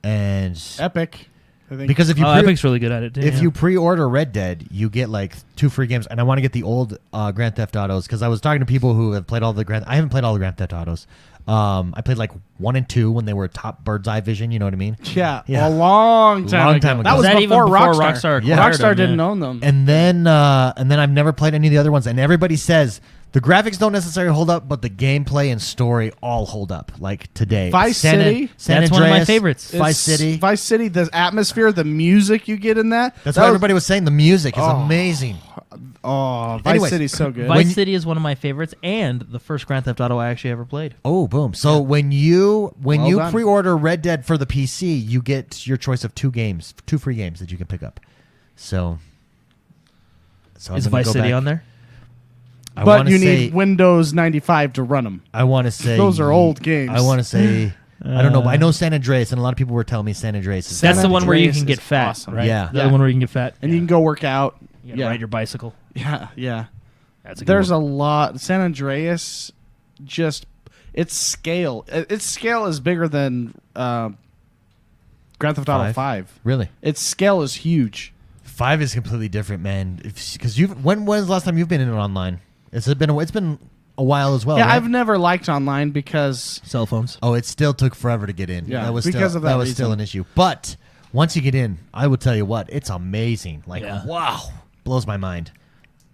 And Epic. I think. because if you Epic's really good at it too. if yeah. you pre-order Red Dead, you get like 2 free games. And I want to get the old Grand Theft Autos because I was talking to people who have played all the I haven't played all the Grand Theft Autos. I played like 1 and 2 when they were top bird's eye vision. You know what I mean? yeah, Yeah. a long time ago. That Was was that even before before Rockstar. Rockstar Yeah. acquired Rockstar them, didn't yeah. own them. And then I've never played any of the other ones. And everybody says the graphics don't necessarily hold up, but the gameplay and story all hold up. Like today, Vice City? San That's one of my Andreas, favorites. Vice It's City. Vice City, the atmosphere, the music you get in that. That's that what was- everybody was saying. The music is Oh. amazing. Oh, Vice Anyways, City's so good. Vice City is one of my favorites and the first Grand Theft Auto I actually ever played. Oh, boom! So when you Well done. pre-order Red Dead for the PC, you get your choice of 2 free games that you can pick up. So I'm Is gonna Vice go City back. on there? I but wanna you say- need Windows 95 to run them. I want to say Those are old games. I want to say I don't know, but I know San Andreas, and a lot of people were telling me San Andreas. Is That's the San one where you Andreas can get is fat, awesome. right? Yeah. The Yeah. one where you can get fat. And you can go work out. You gotta ride your bicycle. Yeah. That's a good There's one. a lot. San Andreas just its scale is bigger than Grand Theft Auto 5. Really? Its scale is huge. 5 is completely different, man. Because when was the last time you've been in it online? It's been a while as well. Yeah, right? I've never liked online because Cell phones. Oh, it still took forever to get in. Yeah, that was because still, of that was still reason. an issue. But once you get in, I would tell you what, it's amazing. Like, Yeah. wow, blows my mind.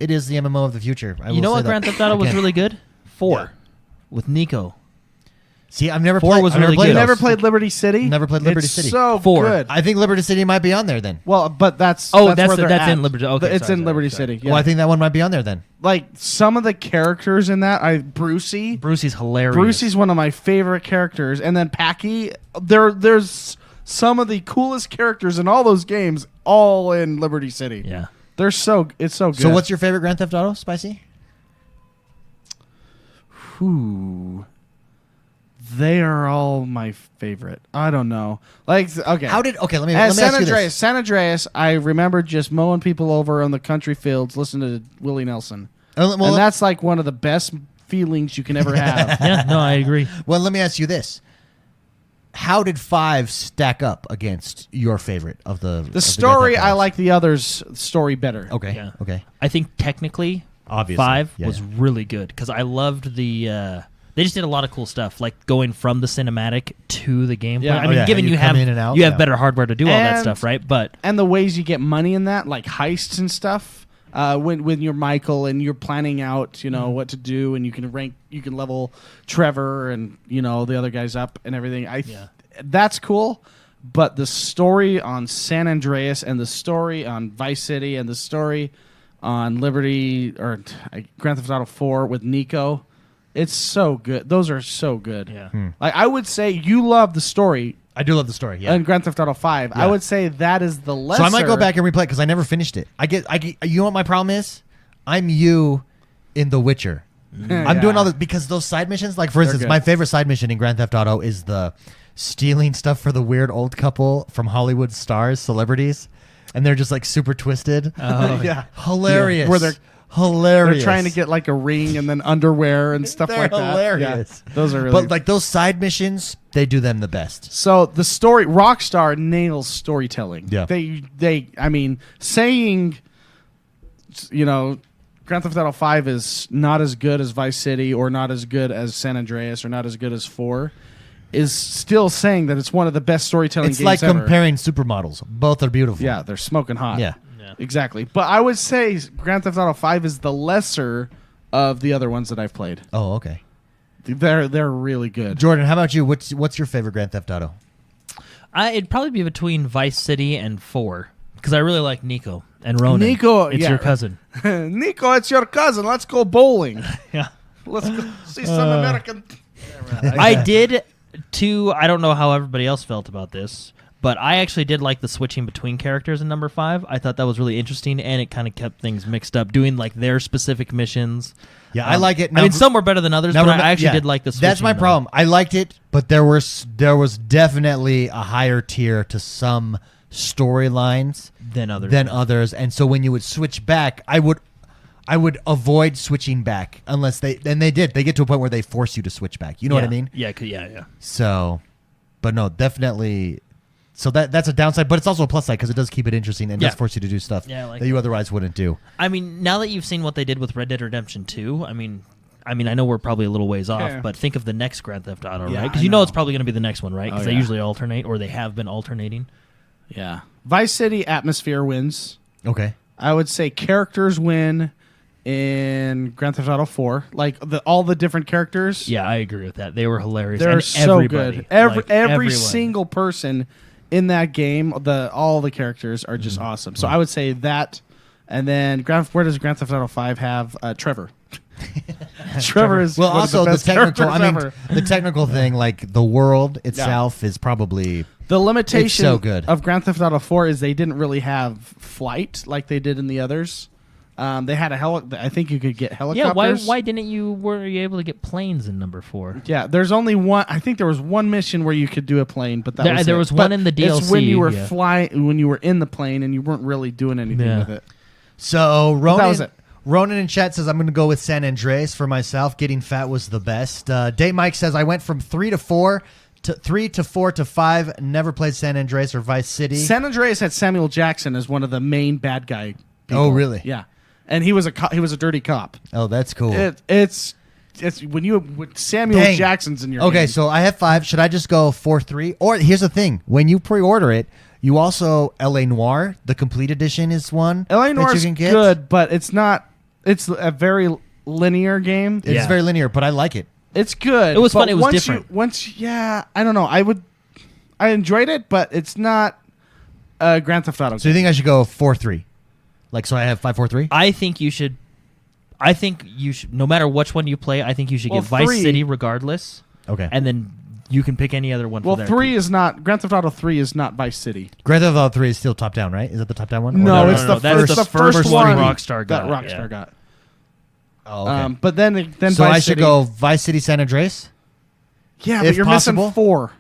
It is the MMO of the future. I You will know say what that. Grand Theft Auto was Again. really good? 4 Yeah. with Nico. See, I've never 4 played. was I've never really played good. you those. never played Liberty City. Never played Liberty It's City. So 4. good. I think Liberty City might be on there then. Well, but that's Oh, where that's they're in at. Liberty. Okay, it's sorry, in Liberty sorry. City. Yeah. Well, I think that one might be on there then. like some of the characters in that, Brucey. Brucey's hilarious. Brucey's one of my favorite characters, and then Packy. There's some of the coolest characters in all those games, all in Liberty City. Yeah. It's so good. So, what's your favorite Grand Theft Auto, Spicy? Ooh. They are all my favorite. I don't know. Like, okay. Let me As ask San you Andreas, this. San Andreas, I remember just mowing people over on the country fields, listening to Willie Nelson, Well, and that's like one of the best feelings you can ever have. Yeah, no, I agree. well, let me ask you this. How did 5 stack up against your favorite of the The story, Grand Theft I Autos? like the others' story better. Okay. Yeah. Okay. I think technically, Obviously. 5 Yeah, was yeah. really good because I loved the. They just did a lot of cool stuff, like going from the cinematic to the gameplay. Yeah. I Oh, mean, yeah, given and you you come have in and out, you have yeah. better hardware to do all that And- stuff, right? But And the ways you get money in that, like heists and stuff. When you're Michael and you're planning out, what to do, and you can level Trevor and the other guys up and everything. Yeah. That's cool. But the story on San Andreas and the story on Vice City and the story on Liberty or Grand Theft Auto 4 with Nico, it's so good. Those are so good. yeah, Like I would say, you love the story I do love the story. Yeah. in Grand Theft Auto 5. I Yeah. would say that is the lesser. So I might go back and replay because I never finished it. I get. You know what my problem is? I'm you in The Witcher. I'm doing all this because those side missions. Like for instance, good. my favorite side mission in Grand Theft Auto is the stealing stuff for the weird old couple from Hollywood stars, celebrities, and they're just like super twisted. Oh, yeah. Hilarious. Yeah. Where they're hilarious. trying to get like a ring and then underwear and stuff They're like that. hilarious. Yeah, those are really. But like those side missions, they do them the best. so the story, Rockstar nails storytelling. Yeah. I mean, saying, Grand Theft Auto 5 is not as good as Vice City or not as good as San Andreas or not as good as 4 is still saying that it's one of the best storytelling It's games like ever. comparing supermodels. Both are beautiful. Yeah, they're smoking hot. Yeah. yeah. Exactly. But I would say Grand Theft Auto 5 is the lesser of the other ones that I've played. Oh, okay. They're really good. Jordan, how about you? What's your favorite Grand Theft Auto? It'd probably be between Vice City and 4 because I really like Nico and Ronan. Nico, it's yeah. your cousin. Nico, it's your cousin. Let's go bowling. Yeah, Let's go see some American. I did too. I don't know how everybody else felt about this, but I actually did like the switching between characters in number 5. I thought that was really interesting, and it kind of kept things mixed up, doing like their specific missions. Yeah, I like it. I mean, some were better than others, but I actually did like the switching. That's my though. problem. I liked it, but there was definitely a higher tier to some storylines Than others. and so when you would switch back, I would avoid switching back unless they get to a point where they force you to switch back. You know what I mean? Yeah, yeah. So, but no, definitely. So that's a downside, but it's also a plus side because it does keep it interesting and Yeah. does force you to do stuff Yeah, I like that you otherwise wouldn't do. I mean, now that you've seen what they did with Red Dead Redemption 2, I mean, I know we're probably a little ways off, Yeah. but think of the next Grand Theft Auto, Yeah, right? I Because you know know. it's probably going to be the next one, right? Because Oh, they yeah. usually alternate, or they have been alternating. Yeah. Vice City atmosphere wins. Okay. I would say characters win in Grand Theft Auto 4. Like all the different characters. Yeah, I agree with that. They were hilarious. They're and so everybody, good. Every like, everyone. single person in that game, all the characters are just awesome. So I would say that, and then where does Grand Theft Auto 5 have Trevor? Trevor is Well, one also of the the best technical. I characters mean, ever. the technical thing, like the world itself, is probably The limitation so good. of Grand Theft Auto 4 is they didn't really have flight like they did in the others. They had I think you could get helicopters. Yeah, why didn't you? Were you able to get planes in number 4? Yeah, there's only one. I think there was one mission where you could do a plane, but There was one in the It's when DLC, you were yeah. when you were in the plane and you weren't really doing anything Yeah. with it. so. Ronan, that was it. Ronan in chat says, I'm going to go with San Andreas for myself. Getting fat was the best. Date Mike says, I went from 3 to 4 to 3 to 4 to 5. Never played San Andreas or Vice City. San Andreas had Samuel Jackson as one of the main bad guy people. Oh, really? Yeah. And he was a dirty cop. Oh, that's cool. It's when Samuel Dang. Jackson's in your Okay, game. so I have 5. Should I just go 4-3? Or here's the thing. When you pre-order it, you also, L.A. Noire, the complete edition is one L.A. that Noire you is can get. good, but it's not. It's a very linear game. It's Yeah. very linear, but I like it. It's good. It was but fun. It was once different. I don't know. I enjoyed it, but it's not Grand Theft Auto. So you think I should go 4-3? Like, so I have 5-4-3? I think you should. No matter which one you play, I think you should Well, get Vice 3 City regardless, Okay. and then you can pick any other one. Well, for there. 3 is not Grand Theft Auto 3 is not Vice City. Grand Theft Auto 3 is still top down, right? Is that the top down one? Or No, no, it's no, the that's first, the first one Rockstar got, that Rockstar yeah. got. Oh, okay. But then so Vice I should City, go Vice City, San Andreas? Yeah, if but you're possible. missing 4.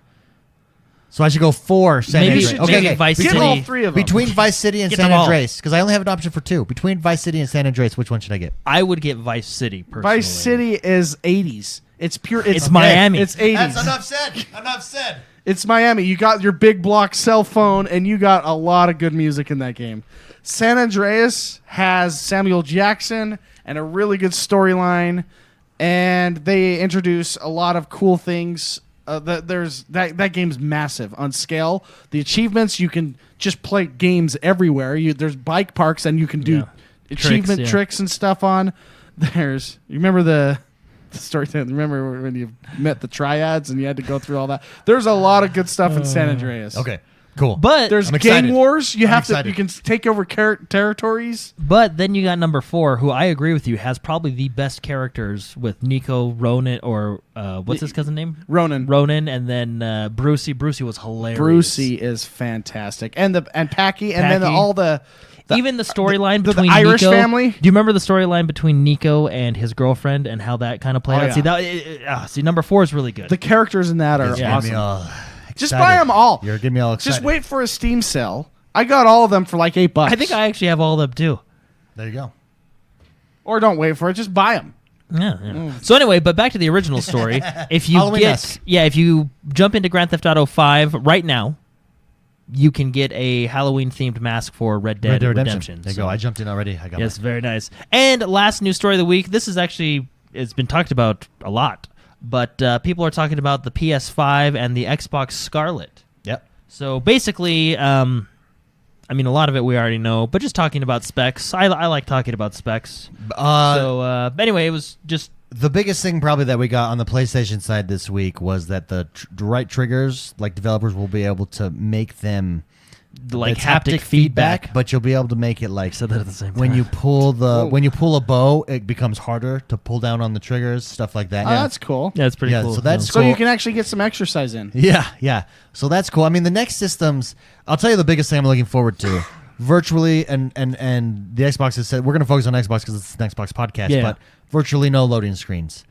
So I should go 4 San Maybe Andreas. you should Okay, make okay. Vice Get City. all 3 of them. Between Vice City and Get San them all. Andreas, because I only have an option for 2. Between Vice City and San Andreas, which one should I get? I would get Vice City personally. Vice City is 80s. It's pure. It's Miami. It's 80s. said. Enough said. It's Miami. You got your big block cell phone, and you got a lot of good music in that game. San Andreas has Samuel Jackson and a really good storyline, and they introduce a lot of cool things. That game's massive on scale. The achievements, you can just play games everywhere. There's bike parks, and you can do achievement tricks and stuff on. You remember the story? Remember when you met the triads and you had to go through all that? There's a lot of good stuff in San Andreas. Okay, cool. But There's I'm gang excited. wars. You I'm have excited. to. You can take over territories. then you got number 4, who I agree with you has probably the best characters with Nico, Ronan, or what's his cousin name? Ronan. And then Brucey. Brucey was hilarious. Brucey is fantastic, and Packy, and then Packy. all the Even the storyline the between Irish Nico, family? Do you remember the storyline between Nico and his girlfriend and how that kind of played Oh, out? yeah. See, number 4 is really good. the characters in that are It's awesome. getting me all Just excited. buy them all. You're getting me all excited. Just wait for a Steam sale. I got all of them for like $8. I think I actually have all of them too. There you go. Or don't wait for it. Just buy them. Yeah. So anyway, but back to the original story. If you Halloween-esque. if you jump into Grand Theft Auto 5 right now, you can get a Halloween themed mask for Red Dead Redemption. There you So- go. I jumped in already. I got Yes, very nice. And last news story of the week. This is actually it's been talked about a lot, but people are talking about the PS5 and the Xbox Scarlet. Yep. So basically, I mean, a lot of it we already know, but just talking about specs. I like talking about specs. Anyway, it was just The biggest thing probably that we got on the PlayStation side this week was that the right triggers, like developers will be able to make them like it's haptic feedback. but you'll be able to make it like Said that at the same time. when you pull a bow, it becomes harder to pull down on the triggers, stuff like that. Oh, that's cool. Yeah, it's pretty Yeah, cool. so that's So cool. you can actually get some exercise in. Yeah. So that's cool. I mean, the next systems, I'll tell you the biggest thing I'm looking forward to. Virtually, and the Xbox has said, we're going to focus on Xbox because it's an Xbox podcast, Yeah. but virtually no loading screens.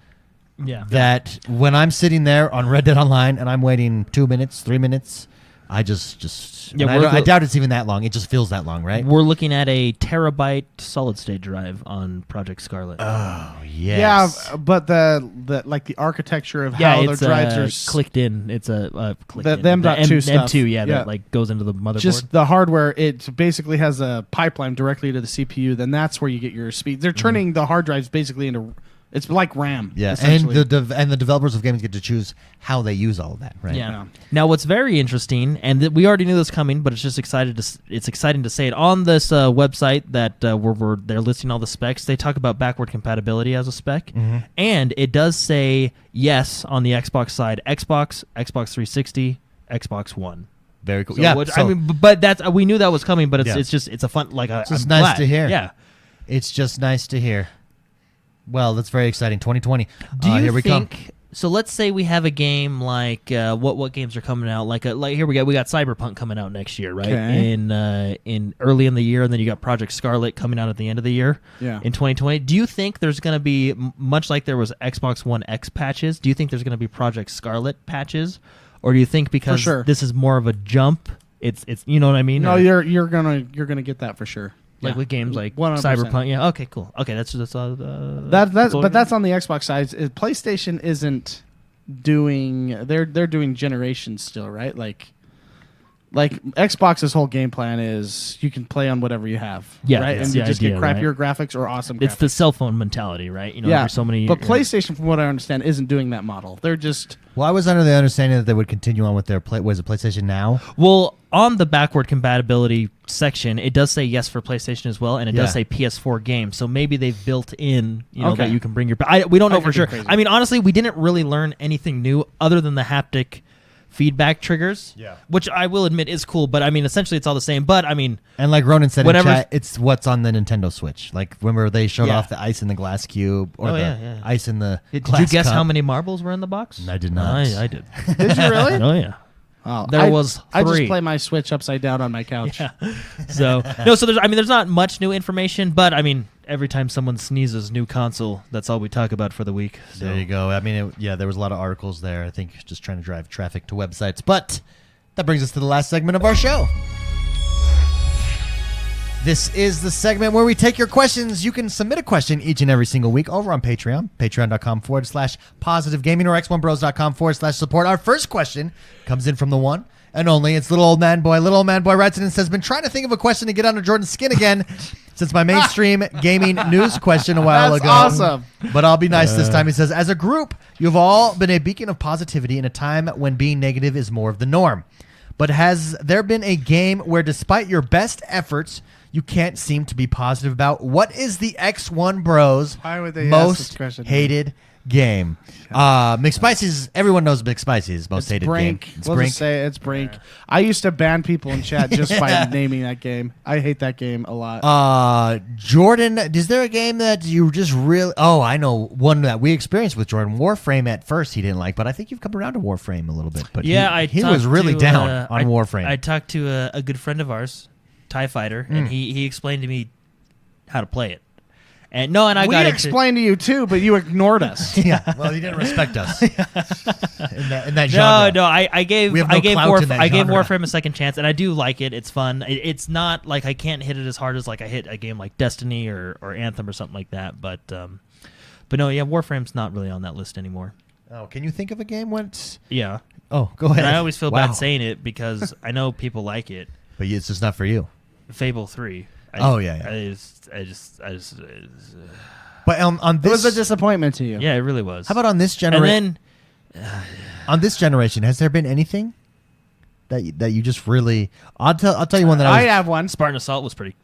Yeah. That when I'm sitting there on Red Dead Online and I'm waiting 2 minutes, 3 minutes, I just Yeah, and I doubt it's even that long. It just feels that long, right? We're looking at a terabyte solid state drive on Project Scarlet. Oh, yes. Yeah, but the like the architecture of how it's the drives are clicked in. It's a clicked The- in. the M.2 stuff. M2, yeah, Yeah. that like goes into the motherboard. just the hardware. It basically has a pipeline directly to the CPU. Then that's where you get your speed. They're turning the hard drives basically into. It's like RAM. Yeah, and essentially. the developers of games get to choose how they use all of that, right? Yeah. Yeah. Now, what's very interesting, and we already knew this coming, but it's just it's exciting to say it on this website that where they're listing all the specs. They talk about backward compatibility as a spec, and it does say yes on the Xbox side: Xbox 360, Xbox One. Very cool. So yeah, I mean, but that's we knew that was coming, but Yeah. it's just a fun like It's I'm just nice glad. to hear. Yeah. it's just nice to hear. Well, that's very exciting. 2020. Do you here we come. think? So let's say we have a game like what games are coming out like here we got Cyberpunk coming out next year, right? Okay. In early in the year, and then you got Project Scarlet coming out at the end of the year. Yeah. In 2020, do you think there's going to be much like there was Xbox One X patches? Do you think there's going to be Project Scarlet patches, or do you think because sure. this is more of a jump, it's you know what I mean? No, Or- you're gonna get that for sure. Like Yeah. with games like 100%. Cyberpunk. Yeah. Okay. Cool. Okay. That's That's all but that's on the Xbox side. PlayStation isn't doing. They're doing generations still, right? Like Xbox's whole game plan is you can play on whatever you have, Yeah, right? that's And you the just idea, get right? crappier graphics or awesome. It's graphics. the cell phone mentality, right? You know, yeah. every so many. But PlayStation, from what I understand, isn't doing that model. They're just Well, I was under the understanding that they would continue on with their was it PlayStation Now? Well, on the backward compatibility section, it does say yes for PlayStation as well, and it does say PS4 games. So maybe they've built in, you know, Okay. that you can bring your. We don't know I for could be sure. crazy. I mean, honestly, we didn't really learn anything new other than the haptic feedback triggers. Yeah. Which I will admit is cool, but I mean, essentially, it's all the same. But I mean, And like Ronan said in Whatever- chat, it's what's on the Nintendo Switch. Like remember they showed Yeah. off the ice in the glass cube or Oh, the yeah. ice in the did glass you guess cup. how many marbles were in the box? I did not. I did. Did you really? Oh yeah. Oh, There was I just 3. play my Switch upside down on my couch. Yeah. So no, so there's not much new information, but I mean, every time someone sneezes, new console. That's all we talk about for the week. So. There you go. I mean, there was a lot of articles there. I think just trying to drive traffic to websites. But that brings us to the last segment of our show. This is the segment where we take your questions. You can submit a question each and every single week over on Patreon, patreon.com/positive gaming or xonebros.com/support. Our first question comes in from the one and only. It's Little Old Man Boy. Little Old Man Boy writes in and says, been trying to think of a question to get under Jordan's skin again since my mainstream gaming news question a while That's ago. awesome. But I'll be nice this time. He says, as a group, you've all been a beacon of positivity in a time when being negative is more of the norm. But has there been a game where despite your best efforts, you can't seem to be positive about? What is the XoneBros Why would they ask most this question? hated game? McSpicy's, everyone knows McSpicy's most hated Brink. game. It's We'll Brink. just say it's Brink. I used to ban people in chat just by naming that game. I hate that game a lot. Jordan, is there a game that you just really... Oh, I know one that we experienced with Jordan. Warframe at first he didn't like, but I think you've come around to Warframe a little bit. But Yeah, he talked was really to, down on Warframe. I talked to a good friend of ours, TIE Fighter, and he explained to me how to play it. And no, and I we got explained to you too, but you ignored us. Yeah, well, he didn't respect us in that No, genre. no, I gave We have no clout in that I gave genre. Warframe a second chance, and I do like it. It's fun. It's not like I can't hit it as hard as like I hit a game like Destiny or Anthem or something like that. But no, yeah, Warframe's not really on that list anymore. Oh, can you think of a game once? Yeah, Oh, go ahead. and I always feel Wow. bad saying it because I know people like it. But it's just not for you. Fable 3. Oh, yeah. I just But on It this, was a disappointment to you. yeah, it really was. how about on this and generation? then On this generation, has there been anything that you just really? I'll tell you one that I I was. have one. Spartan Assault was pretty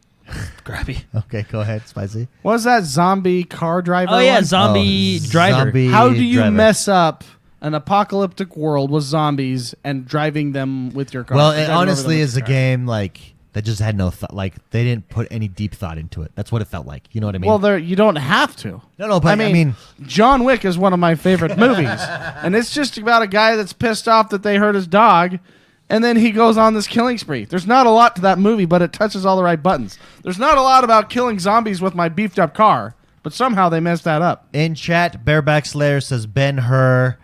crappy. Okay, go ahead, Spicy. What was that zombie car driver? Oh yeah, one? zombie driver. Zombie How do you driver. mess up an apocalyptic world with zombies and driving them with your car? Well, Driving it over honestly them with is a your car. game like that just had no thought. Like they didn't put any deep thought into it. That's what it felt like. You know what I mean? Well, you don't have to. no, but I mean, John Wick is one of my favorite movies, and it's just about a guy that's pissed off that they hurt his dog, and then he goes on this killing spree. There's not a lot to that movie, but it touches all the right buttons. There's not a lot about killing zombies with my beefed up car, but somehow they messed that up. in chat, Bareback Slayer says Ben Hur.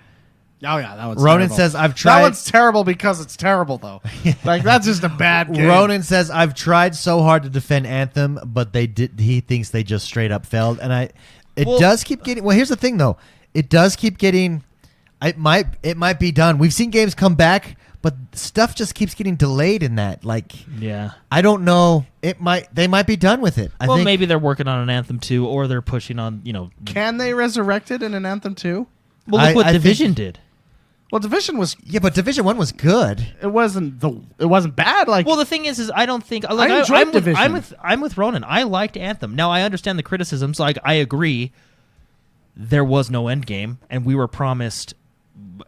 Oh yeah, that one's Ronan terrible. says I've That tried. one's terrible because it's terrible though. Like that's just a bad game. Ronan says I've tried so hard to defend Anthem, but they did. He thinks they just straight up failed, and it Well- does keep getting. Well, here's the thing though, it does keep getting. It might be done. We've seen games come back, but stuff just keeps getting delayed in that. Like Yeah. I don't know. They might be done with it. I Well, think maybe they're working on an Anthem 2, or they're pushing on. Can they resurrect it in an Anthem 2? Well, look what I think- Division did. Well, Division was. Yeah, but Division 1 was good. It wasn't bad. Like Well, the thing is I don't think. Like, I enjoyed I'm with, Division. I'm with Ronan. I liked Anthem. Now I understand the criticisms. Like I agree, there was no end game, and we were promised.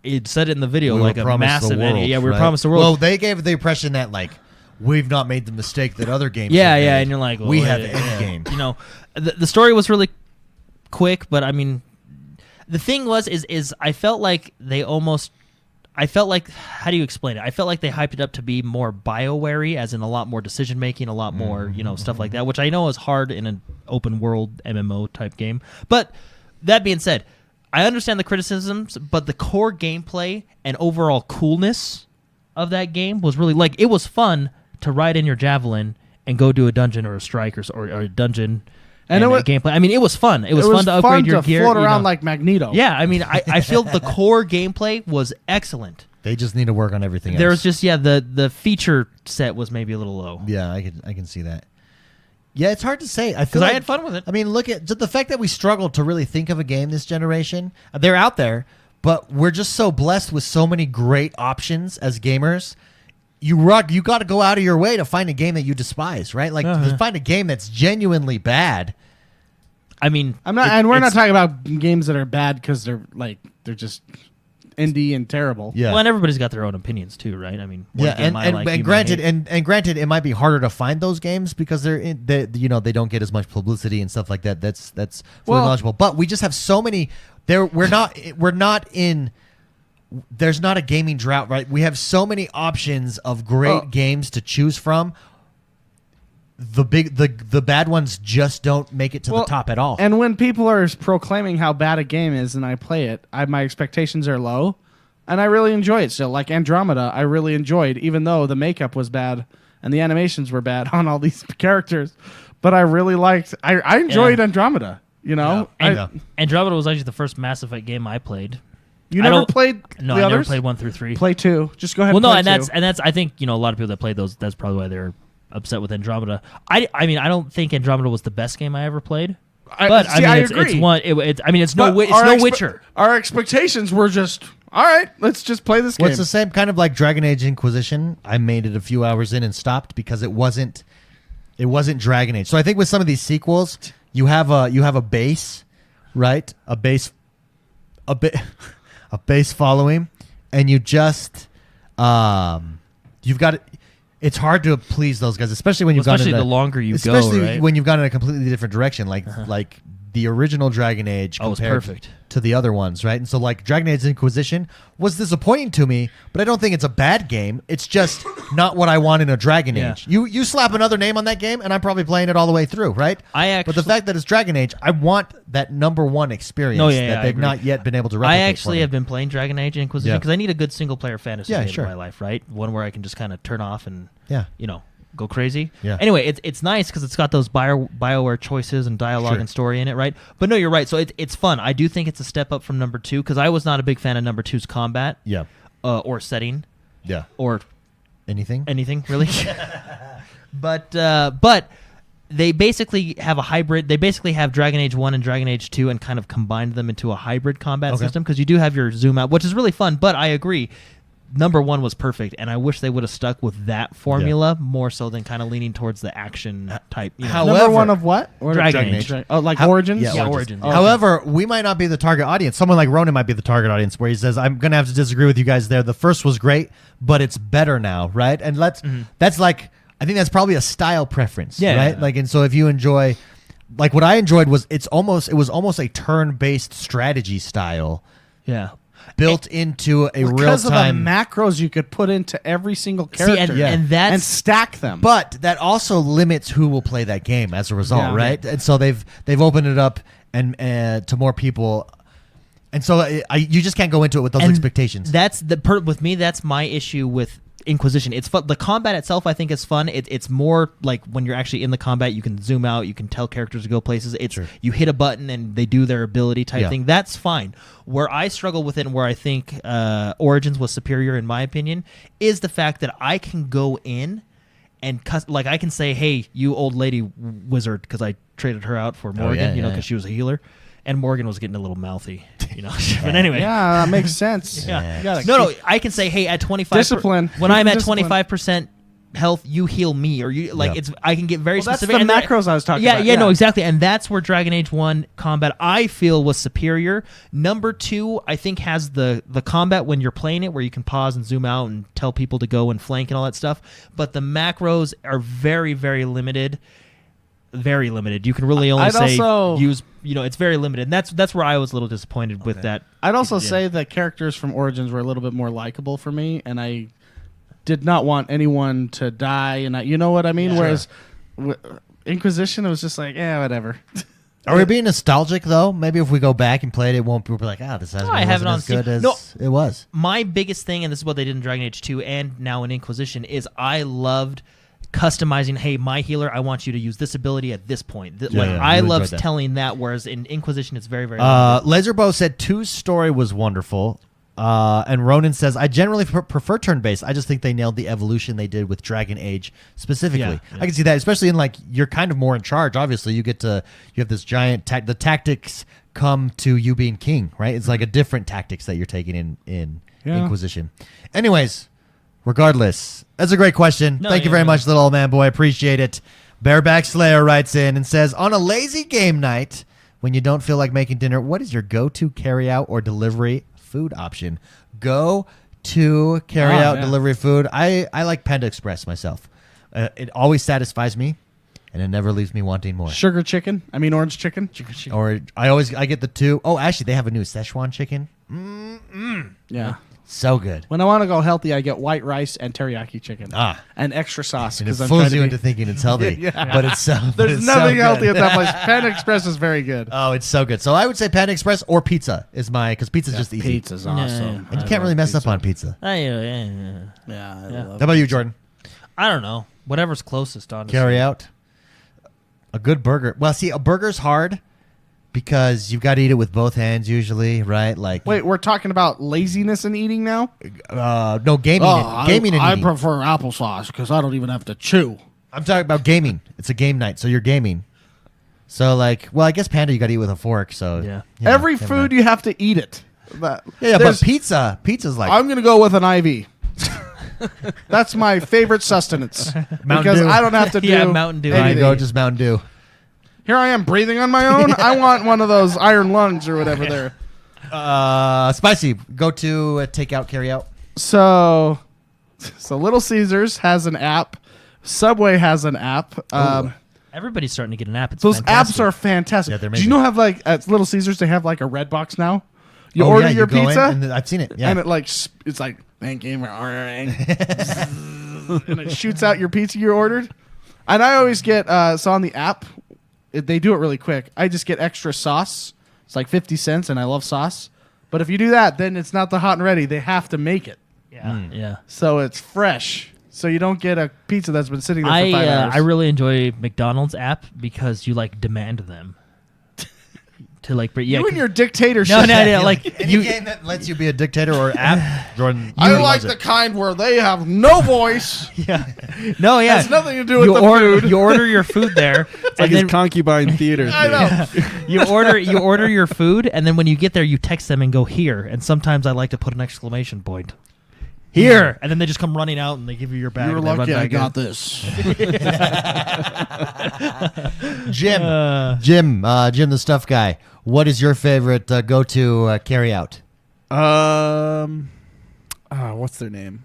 It said it in the video, We like were a promised massive the end. world, Yeah, we were right? promised the world. Well, they gave the impression that like we've not made the mistake that other games. yeah, have yeah, made. and you're like, well, we have yeah, the end game. You know, the story was really quick, but I mean, the thing is I felt like they almost. I felt like, how do you explain it? I felt like they hyped it up to be more BioWare-y, as in a lot more decision making, a lot more, stuff like that, which I know is hard in an open world MMO type game. But that being said, I understand the criticisms, but the core gameplay and overall coolness of that game was really like it was fun to ride in your javelin and go do a dungeon or a strike or a dungeon And and it was a gameplay. I mean, it was fun. It was fun to upgrade your gear. float you around know. like Magneto. Yeah, I mean, I feel the core gameplay was excellent. They just need to work on everything There else. was just the feature set was maybe a little low. Yeah, I can see that. Yeah, it's hard to say. I feel Because like I had fun with it. I mean, look at just the fact that we struggled to really think of a game this generation. They're out there, but we're just so blessed with so many great options as gamers. You got to go out of your way to find a game that you despise, right? Like to find a game that's genuinely bad. I mean, I'm not, and we're not talking about games that are bad because they're just indie and terrible. Yeah. well, and everybody's got their own opinions too, right? I mean, one Yeah, game and, I and, like, and you may granted, hate. and granted, it might be harder to find those games because they don't get as much publicity and stuff like that. That's fully Well- knowledgeable. But we just have so many. We're not in. There's not a gaming drought, right? We have so many options of great games to choose from. The bad ones just don't make it to the top at all. And when people are proclaiming how bad a game is and I play it, my expectations are low, and I really enjoy it still. Like Andromeda, I really enjoyed, even though the makeup was bad and the animations were bad on all these characters. But I really liked. I enjoyed Andromeda. You know, Yeah. Andromeda was actually the first Mass Effect game I played. you I never don't- played No, the I never others? played 1 through 3. Play 2. Just go ahead. Well, and no, play and 2. that's I think a lot of people that played those. That's probably why they're upset with Andromeda. I mean, I don't think Andromeda was the best game I ever played. But see, I mean, agree. it's one. I mean, it's But no. It's our no expe- Witcher. Our expectations were just all right. Let's just play this Well, game. it's the same kind of like Dragon Age Inquisition. I made it a few hours in and stopped because it wasn't Dragon Age. So I think with some of these sequels, you have a base, right? A base following, and you just you've got it. It's hard to please those guys, especially when you've gone Especially in the longer you go, especially right? when you've gone in a completely different direction, like the original Dragon Age Oh, it was compared perfect. to the other ones, right? And so like Dragon Age Inquisition was disappointing to me, but I don't think it's a bad game. It's just not what I want in a Dragon Yeah. Age. You slap another name on that game, and I'm probably playing it all the way through, right? But the fact that it's Dragon Age, I want that number one experience that I they've agree. not yet been able to replicate. I actually for me. have been playing Dragon Age Inquisition Yeah. because I need a good single player fantasy Yeah, game sure. in my life, right? One where I can just kind of turn off and Yeah. go crazy. Yeah. Anyway, it's nice because it's got those BioWare choices and dialogue Sure. and story in it, right? But no, you're right. So it's fun. I do think it's a step up from number 2 because I was not a big fan of number 2's combat Yeah. or setting Yeah. or Anything? anything really. but they basically have a hybrid. They basically have Dragon Age 1 and Dragon Age 2 and kind of combined them into a hybrid combat Okay. system because you do have your zoom out, which is really fun. But I agree. Number 1 was perfect, and I wish they would have stuck with that formula more so than kind of leaning towards the action type. However- Number one of what? Dragon Age. Oh, like Origins? Yeah, Yeah, Origins. Origins. Okay. However, we might not be the target audience. Someone like Ronan might be the target audience where he says, I'm going to have to disagree with you guys there. The first was great, but it's better now, right? And that's like, I think that's probably a style preference, Yeah. right? Like, and so if you enjoy, like what I enjoyed was it was almost a turn-based strategy style Yeah. built into a Because of the real-time. macros you could put into every single See, character and, and that's and stack them. But that also limits who will play that game as a result, Yeah. right? And so they've opened it up and to more people, and so you just can't go into it with those and expectations. That's with me. That's my issue with Inquisition. It's fun. The combat itself, I think, is fun. It's more like when you're actually in the combat, you can zoom out, you can tell characters to go places. It's Sure. you hit a button and they do their ability type Yeah. thing. That's fine. Where I struggle with it, and where I think Origins was superior in my opinion, is the fact that I can go in and like I can say, "Hey, you old lady wizard," because I traded her out for Morgan, yeah, because yeah. she was a healer, and Morgan was getting a little mouthy, But anyway, yeah, that makes sense. Yeah. You gotta No, keep- I can say, hey, at 25, Discipline. when I'm at Discipline. 25% health, you heal me, or you like Yeah. it's. I can get very Well, that's specific. the and macros I was talking yeah, about, Yeah, no, yeah. exactly, and that's where Dragon Age 1 combat I feel was superior. Number 2, I think has the combat when you're playing it, where you can pause and zoom out and tell people to go and flank and all that stuff. But the macros are very, very limited. Very limited. You can really only I'd say also- use. It's very limited. And that's where I was a little disappointed with that. I'd also Yeah. say the characters from Origins were a little bit more likable for me, and I did not want anyone to die. And you know what I mean? Yeah. Whereas Inquisition, it was just like, whatever. Are we being nostalgic though? Maybe if we go back and play it, we'll be like, this hasn't I have it wasn't on as good Steam. as No. it was. My biggest thing, and this is what they did in Dragon Age 2 and now in Inquisition, is I loved customizing. Hey, my healer, I want you to use this ability at this point. Yeah, I you love enjoyed that. telling that. Whereas in Inquisition, it's very very. limited. Laserbow said 2's story was wonderful. And Ronan says, I generally prefer turn-based. I just think they nailed the evolution they did with Dragon Age specifically. Yeah. I can see that, especially in like you're kind of more in charge. Obviously, you have this giant the tactics come to you being king, right? It's like a different tactics that you're taking in Inquisition. Anyways, regardless, that's a great question. Thank you very much, little old man boy. Appreciate it. Bareback Slayer writes in and says, on a lazy game night when you don't feel like making dinner, what is your go-to carry-out or delivery food option? Go to carry out delivery food. I like Panda Express myself. It always satisfies me, and it never leaves me wanting more. Sugar chicken. I mean orange chicken. Or I get the 2. Oh, actually, they have a new Szechuan chicken. Yeah. So good. When I want to go healthy, I get white rice and teriyaki chicken. And extra sauce And it because I'm fools trying you to into thinking it's healthy. Yeah. But it's so There's it's nothing so healthy good. at that place. Panda Express is very good. Oh, it's so good. So I would say Panda Express or pizza is because pizza's just easy. Pizza's awesome. And you can't really mess up on pizza. Yeah, I How about you, Jordan? I don't know. Whatever's closest, honestly. Carry out. A good burger. Well, see, a burger's hard because you've got to eat it with both hands usually, right? Like, Wait, we're talking about laziness in eating now? no, gaming. Gaming and eating. prefer applesauce because I don't even have to chew. I'm talking about gaming. It's a game night, so you're gaming. So, like, well, I guess Panda, you got to eat with a fork. So, Yeah. Every food you have to eat it. but There's- pizza's like I'm gonna go with an IV. That's my favorite sustenance because Dew. I don't have to do. Yeah, Mountain Dew. I anything. go just Mountain Dew. Here I am breathing on my own. I want one of those iron lungs or whatever there. Spicy. Go to takeout, carry out. So Little Caesars has an app. Subway has an app. Everybody's starting to get an app. It's Those fantastic. apps are fantastic. Yeah, they're Do you know have like at Little Caesars they have like a red box now? You Oh, order yeah, your go in pizza and I've seen it. Yeah. and it like it's like thank you for ordering, and it shoots out your pizza you ordered. And I always get so on the app, they do it really quick. I just get extra sauce. It's like 50 cents, and I love sauce. But if you do that, then it's not the hot and ready. They have to make it, Yeah. so it's fresh. So you don't get a pizza that's been sitting there for 5 hours. I really enjoy McDonald's app because you like demand them to like. you and your dictatorship. No. Like Any game that lets you be a dictator or app, Jordan. I you like loves the it. kind where they have no voice. No, yeah. Has nothing to do with you the order, food. You order your food there, Like and his then concubine theater. I know. you order your food, and then when you get there, you text them and go here. And sometimes I like to put an exclamation point. Here, and then they just come running out and they give you your bag. You're and they run lucky I back in. got this. Jim, the stuff guy. What is your favorite go-to carry out? What's their name?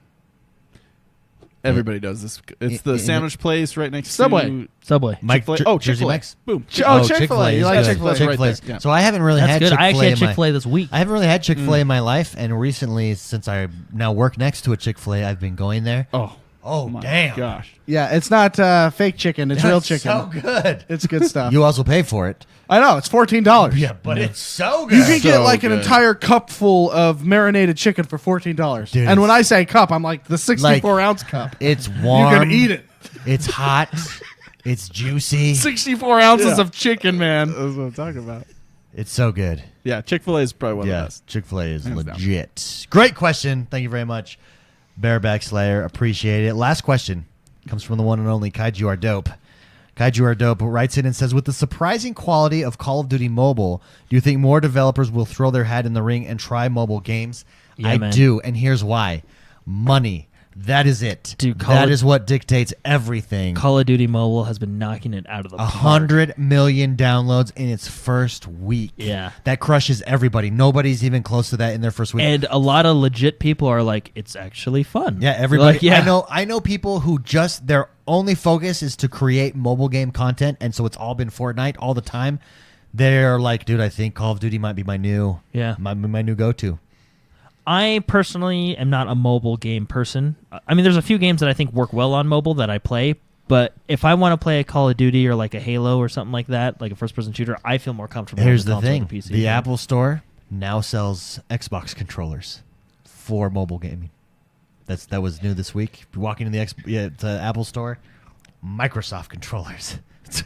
Everybody does this. It's the in- sandwich place right next Subway. to Subway. Chick-fil-A. Oh, Jersey Chick-fil-A. Mike's. Boom. Chick-fil-A. You is like good. Chick-fil-A. Right Chick-fil-A's. there. Yeah. So I haven't really That's had good. I actually had Chick-fil-A. Chick-fil-A this week. I haven't really had Chick-fil-A in my life, and recently, since I now work next to a Chick-fil-A, I've been going there. Oh, Oh, my damn. gosh. Yeah, it's not fake chicken. It's real That's chicken. so good. It's good stuff. You also pay for it. I know. It's $14. But it's so good. You can get So like an good. entire cup full of marinated chicken for $14. Dude, and when it's- I say cup, I'm like the 64-ounce cup. It's warm. You can eat it. It's hot. It's juicy. 64 ounces Yeah. of chicken, man. That's what I'm talking about. It's so good. Yeah, Chick-fil-A is probably one of the best. Chick-fil-A is Hands down. legit. Great question. Thank you very much, Bareback Slayer. Appreciate it. Last question comes from the one and only Kaiju Are Dope. Kaiju Are Dope writes in and says, with the surprising quality of Call of Duty Mobile, do you think more developers will throw their hat in the ring and try mobile games? Yeah, I man. do, and here's why. Money. That is it. Dude, that is what dictates everything. Call of Duty Mobile has been knocking it out of the park. 100 million downloads in its first week. Yeah. That crushes everybody. Nobody's even close to that in their first week. And a lot of legit people are like, it's actually fun. Yeah, everybody. Like, yeah. I know people who just their only focus is to create mobile game content, and so it's all been Fortnite all the time. They're like, dude, I think Call of Duty might be my new new go-to. I personally am not a mobile game person. I mean, there's a few games that I think work well on mobile that I play, but if I want to play a Call of Duty or like a Halo or something like that, like a first-person shooter, I feel more comfortable. Here's on the console or thing: PC. the Apple Store now sells Xbox controllers for mobile gaming. That was new this week. You're walking in the Apple Store, Microsoft controllers.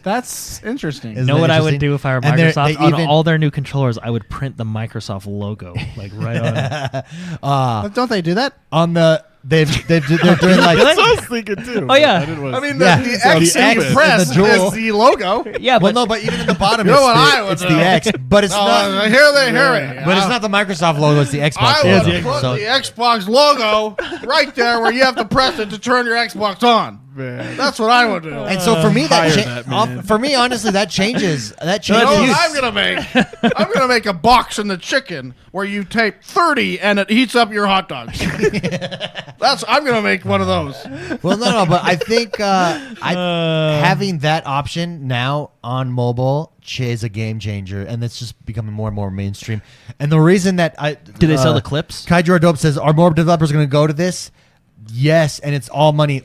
That's interesting. Isn't Know that what I would interesting? do if I were And they're- Microsoft? they On even- all their new controllers, I would print the Microsoft logo, like right on it. But don't they do that? On the they're doing like Really? I was thinking too. Oh, yeah. I mean, Yeah. the So X the in X the press is the jewel. is the logo. Yeah, well, but no, but even in the bottom, You know what I would it's do? the X, but it's not. Here they hear it. But it's not the Microsoft logo; it's the Xbox I logo. would put So- the Xbox logo right there where you have to press it to turn your Xbox on. Man. That's what I would do. and so for me, hire that, that, man. for me, honestly, that changes. That You know changes. what I'm gonna make? I'm gonna make a box in the chicken where you tape 30 and it heats up your hot dogs. I'm gonna make one of those. Well, no, but I think having that option now on mobile is a game changer, and it's just becoming more and more mainstream. And the reason that do they sell the clips? Kaiju Dope says, are more developers going to go to this? Yes, and it's all money.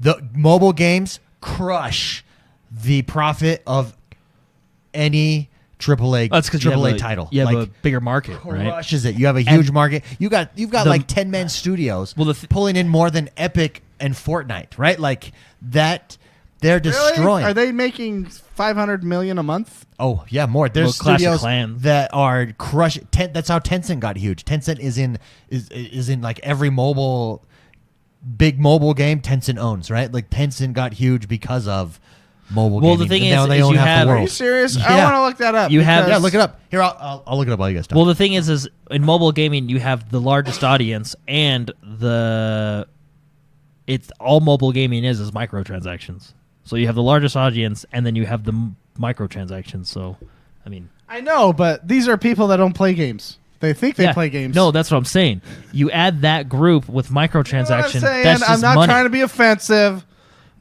The mobile games crush the profit of any AAA That's because AAA title. You have Like, a bigger market, right? crushes it. You have a huge And market. You've got the- like 10-man studios Well, pulling in more than Epic and Fortnite, right? Like that. They're destroying. Really? Are they making 500 million a month? Oh yeah, more. There's Well, Clash of studios Clans. that are crushing. That's how Tencent got huge. Tencent is in like every big mobile game Tencent owns, right? Like Tencent got huge because of mobile. Well, the gaming. thing And now is they own you half have- the Are world. you serious? Yeah. I want to look that up. You have- Yeah, because- look it up. Here, I'll look it up while you guys talk. Well, the thing is in mobile gaming, you have the largest audience, and it's all mobile gaming is microtransactions. So you have the largest audience, and then you have the microtransactions. So, I mean, I know, but these are people that don't play games. They think they yeah. play games. No, that's what I'm saying. You add that group with You know what I'm microtransactions. saying? That's just I'm not money. trying to be offensive,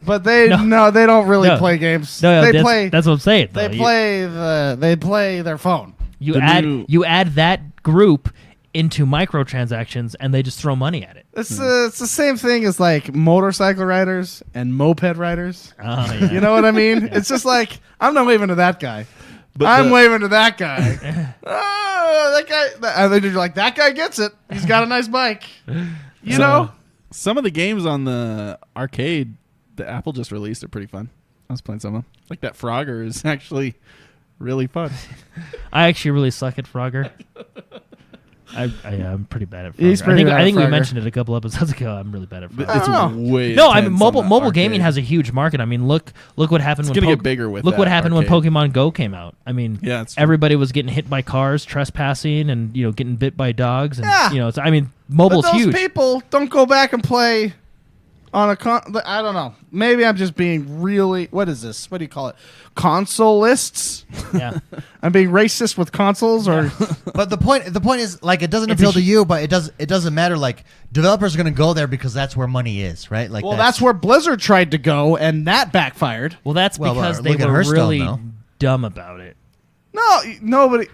but they No. they don't really No. play games. No, they that's, play That's what I'm saying. they though. play their phone. You The add new- you add that group into microtransactions, and they just throw money at it. It's the same thing as like motorcycle riders and moped riders. Oh, yeah. You know what I mean? It's just like I'm not waving to that guy. But I'm the- waving to that guy. That guy. And then you're like, that guy gets it. He's got a nice bike. You know? Some of the games on the arcade that Apple just released are pretty fun. I was playing some of them. Like that Frogger is actually really fun. I actually really suck at Frogger. I'm pretty bad at Frogger. He's pretty bad I at think we Frogger. mentioned it a couple episodes ago. I'm really bad at But Frogger. it's Oh. way No, I mean intense on mobile the gaming arcade. has a huge market. I mean, look what happened It's when gonna get bigger with look what that happened arcade. when Pokemon Go came out. I mean, Yeah, it's true. everybody was getting hit by cars, trespassing, and getting bit by dogs. And Yeah. it's, I mean, But mobile's those huge. people don't go back and play on a I don't know. Maybe I'm just being really. What is this? What do you call it? Consolists? Yeah. I'm being racist with consoles, or But the point is, like, it doesn't It's appeal a to hu- you, but it doesn't matter. Like, developers are going to go there because that's where money is, right? Like, well, that's where Blizzard tried to go, and that backfired. Well, that's Well, because they look at were Hearthstone, really though. dumb about it. No, nobody.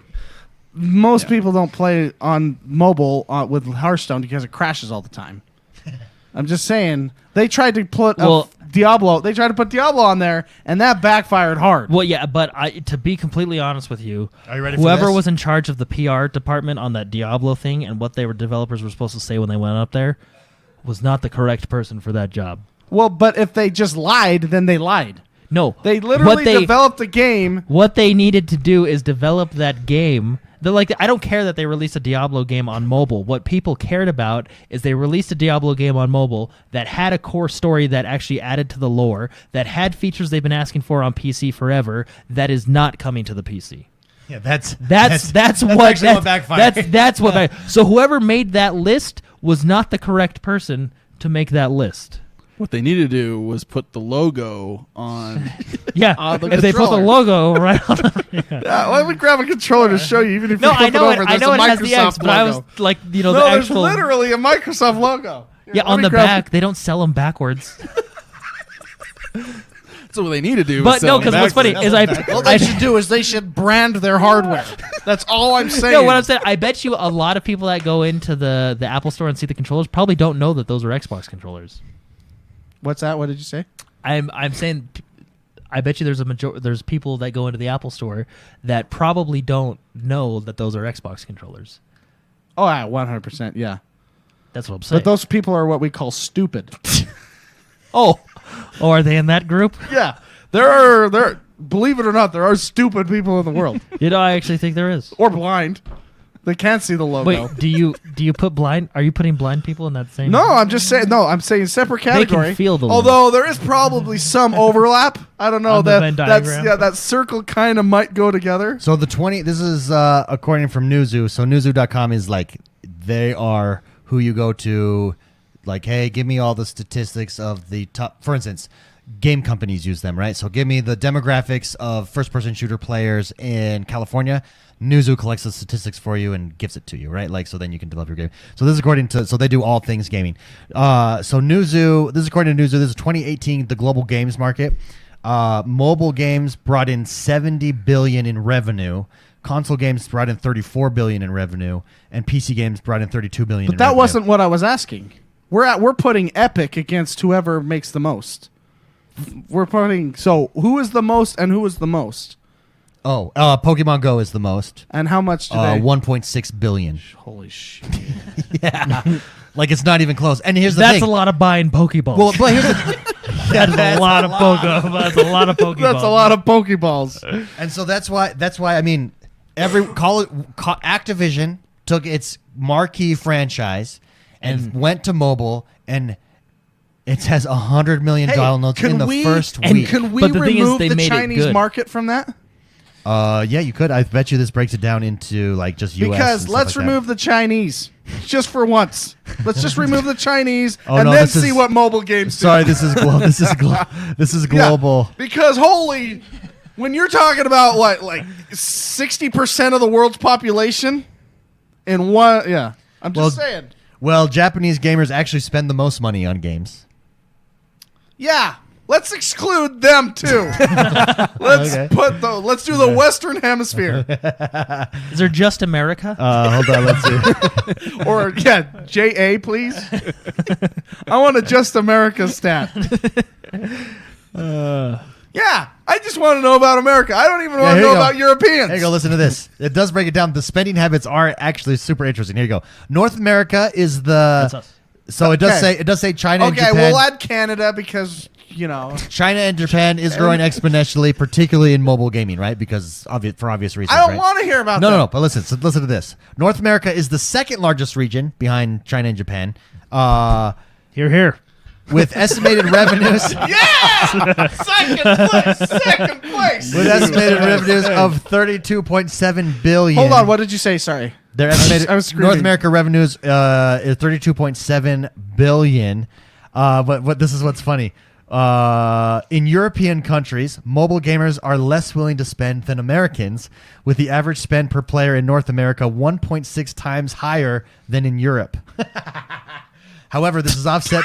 Most people don't play on mobile with Hearthstone because it crashes all the time. I'm just saying they tried to put Diablo. They tried to put Diablo on there, and that backfired hard. Well, yeah, but to be completely honest with you, Are you ready for whoever this? was in charge of the PR department on that Diablo thing and what developers were supposed to say when they went up there was not the correct person for that job. Well, but if they just lied, then they lied. No, They literally developed a game. What they needed to do is develop that game. They're like, I don't care that they released a Diablo game on mobile. What people cared about is they released a Diablo game on mobile that had a core story that actually added to the lore, that had features they've been asking for on PC forever, that is not coming to the PC. yeah, that's That's what backfired. That's what. So whoever made that list was not the correct person to make that list. What they needed to do was put the logo on. Yeah, the if they put the controller. logo right on. Let me grab a controller to show you. Even if No, you flip I know it over, I there's know a it has the Microsoft X, but I was logo. like, the No, there's actual. literally a Microsoft logo. Yeah, Let on me the grab back, they don't sell them backwards. So what they need to do. But is no, sell because them what's funny backwards. is What they should do is they should brand their hardware. That's all I'm saying. no, what I'm saying, I bet you a lot of people that go into the Apple Store and see the controllers probably don't know that those are Xbox controllers. What's that? What did you say? I'm saying, I bet you there's people that go into the Apple Store that probably don't know that those are Xbox controllers. Oh, yeah, 100%. Yeah. That's what I'm saying. But those people are what we call stupid. oh, Oh, are they in that group? Yeah, there. Believe it or not, there are stupid people in the world, I actually think there is. or blind. They can't see the logo. Wait, do you put blind? Are you putting blind people in that same? No, I'm just saying. No, I'm saying separate They category. can feel the Although there is probably some overlap. I don't know On the Venn diagram? that circle kind of might go together. So this is according from Newzoo. So Newzoo.com is like, they are who you go to, like, hey, give me all the statistics of the top, for instance, game companies use them, right? So give me the demographics of first-person shooter players in California. Newzoo collects the statistics for you and gives it to you, right? Like, so then you can develop your game. So this is according to, so they do all things gaming. So Newzoo, this is according to Newzoo, this is 2018, the global games market. Mobile games brought in $70 billion in revenue. Console games brought in $34 billion in revenue, and PC games brought in $32 billion. But that wasn't what I was asking. We're putting Epic against whoever makes the most. We're putting, so who is the most and who is the most? Oh, Pokemon Go is the most. And how much do they? 1.6 billion. Holy shit. Yeah, like it's not even close. And here's the That's thing. a lot of buying Pokeballs. Well, but here's the that's a lot of Pokeballs. That's a lot of Pokeballs. That's a lot of Pokeballs. And so that's why I mean, Activision took its marquee franchise and went to mobile, and it has $100 million downloads in the first week. Can we But the thing is, remove they the made it Chinese good. market from that? Yeah, you could. I bet you this breaks it down into like just US. Because and stuff let's like that. remove the Chinese just for once. Let's just remove the Chinese Oh, and no, then this is- see what mobile games do. Sorry, this is this is global. Yeah, because when you're talking about what, like 60% of the world's population in one, yeah, I'm just saying. Well, Japanese gamers actually spend the most money on games. Yeah, let's exclude them too. Let's let's do the Western Hemisphere, Is there just America? Hold on, let's see. or JA, please. I want a just America stat. Yeah, I just want to know about America. I don't even want to here know you go. about Europeans. Here you go. Listen to this. It does break it down. The spending habits are actually super interesting. Here you go. North America is the. That's us. So it does say China and Okay, Japan. we'll add Canada because China and Japan is growing exponentially, particularly in mobile gaming, right? Because for obvious reasons. I don't right? want to hear about that. No. But listen to this. North America is the second largest region behind China and Japan. Here. With estimated revenues. Yeah! Second place. With estimated revenues of $32.7 billion. Hold on, what did you say? Sorry. Their estimated I was screaming. North America revenues is $32.7 billion. But this is what's funny. In European countries, mobile gamers are less willing to spend than Americans, with the average spend per player in North America 1.6 times higher than in Europe. However, this is offset.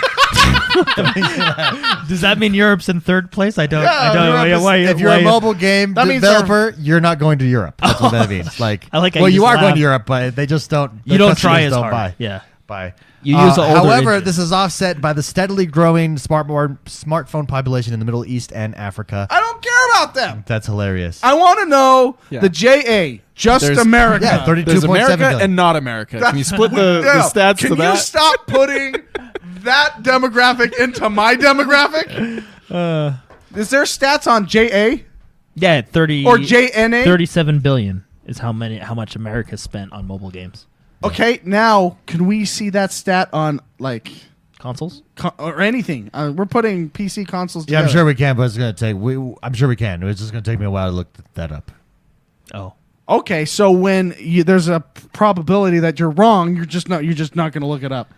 Does that mean Europe's in third place? I don't. Yeah, I don't. Europe is- If you're a mobile game That means developer, you're not going to Europe. That's what that means. Like, I like how well, you you just are going laugh. to Europe, but they just don't. You their don't try customers as don't hard. Buy. Yeah. Buy. You use the older however, engine. this is offset by the steadily growing smartphone population in the Middle East and Africa. I don't care about them. That's hilarious. I want to know Yeah. the JA, just There's- America. Yeah, 32.7 There's America billion. and not America. Can you split the No, stats Can to you that? stop putting that demographic into my demographic? Is there stats on JA Yeah, 30 or JNA? 37 billion is how much America spent on mobile games. Okay, now can we see that stat on like Consoles? or anything? We're putting PC consoles Yeah, together. I'm sure we can, but it's going to take. I'm sure we can. It's just going to take me a while to look that up. Oh. Okay, so when there's a probability that you're wrong, you're just not going to look it up.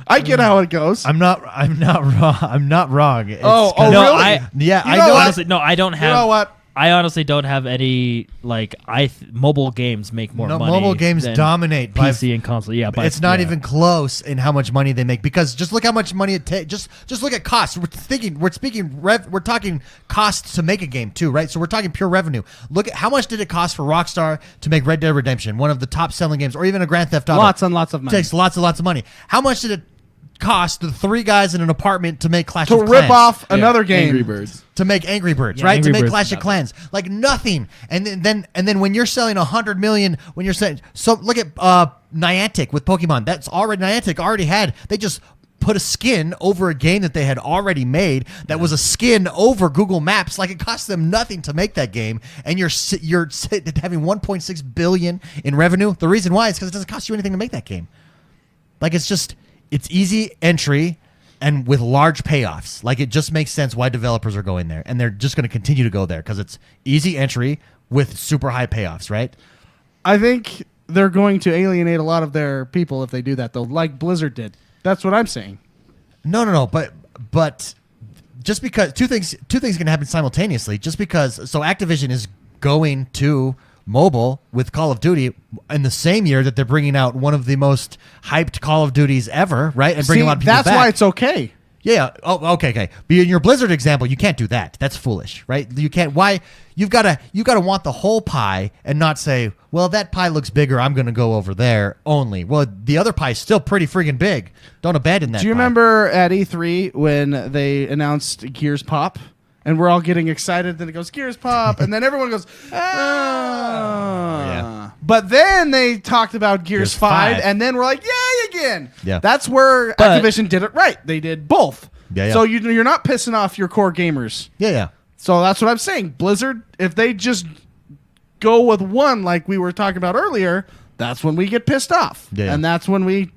I get how it goes. I'm not wrong. I'm not wrong. It's Oh, kinda- No, really? I Yeah, You I know know. what? honestly no, I don't have You know what? I honestly don't have any mobile games make more No, money. mobile games than dominate by PC and console. Yeah, it's not even close in how much money they make, because just look how much money it takes. Just look at costs. We're talking costs to make a game too, right? So we're talking pure revenue. Look at how much did it cost for Rockstar to make Red Dead Redemption, one of the top selling games, or even a Grand Theft Auto. Lots and lots of money. Takes lots and lots of money. How much did it cost the three guys in an apartment to make Clash To of rip Clans? off another game. Angry Birds. To make Angry Birds, Yeah, right? Angry to make Birds Clash is of nothing. Clans, like nothing. And then when you're selling 100 million, when you're saying, so look at Niantic with Pokemon. That's already Niantic already had. They just put a skin over a game that they had already made that was a skin over Google Maps. Like, it cost them nothing to make that game, and you're having 1.6 billion in revenue. The reason why is because it doesn't cost you anything to make that game. Like, it's easy entry and with large payoffs. Like, it just makes sense why developers are going there, and they're just going to continue to go there because it's easy entry with super high payoffs, right? I think they're going to alienate a lot of their people if they do that, though, like Blizzard did. That's what I'm saying. No. But just because two things can happen simultaneously. Just because Activision is going to mobile with Call of Duty in the same year that they're bringing out one of the most hyped Call of Duties ever, right? And bringing a lot of people that's back. why it's okay. Yeah. Oh, okay. But in your Blizzard example, you can't do that. That's foolish, right? You can't. Why? You gotta want the whole pie and not say, well, that pie looks bigger, I'm gonna go over there only. Well, the other pie is still pretty friggin' big. Don't abandon that. Do you pie. remember at E3 when they announced Gears Pop? And we're all getting excited. Then it goes, Gears Pop. And then everyone goes, Yeah. But then they talked about Gears 5. 5. And then we're like, yay again. Yeah. That's where But- Activision did it right. They did both. Yeah. So you're not pissing off your core gamers. Yeah. So that's what I'm saying. Blizzard, if they just go with one like we were talking about earlier, that's when we get pissed off. Yeah. And that's when we,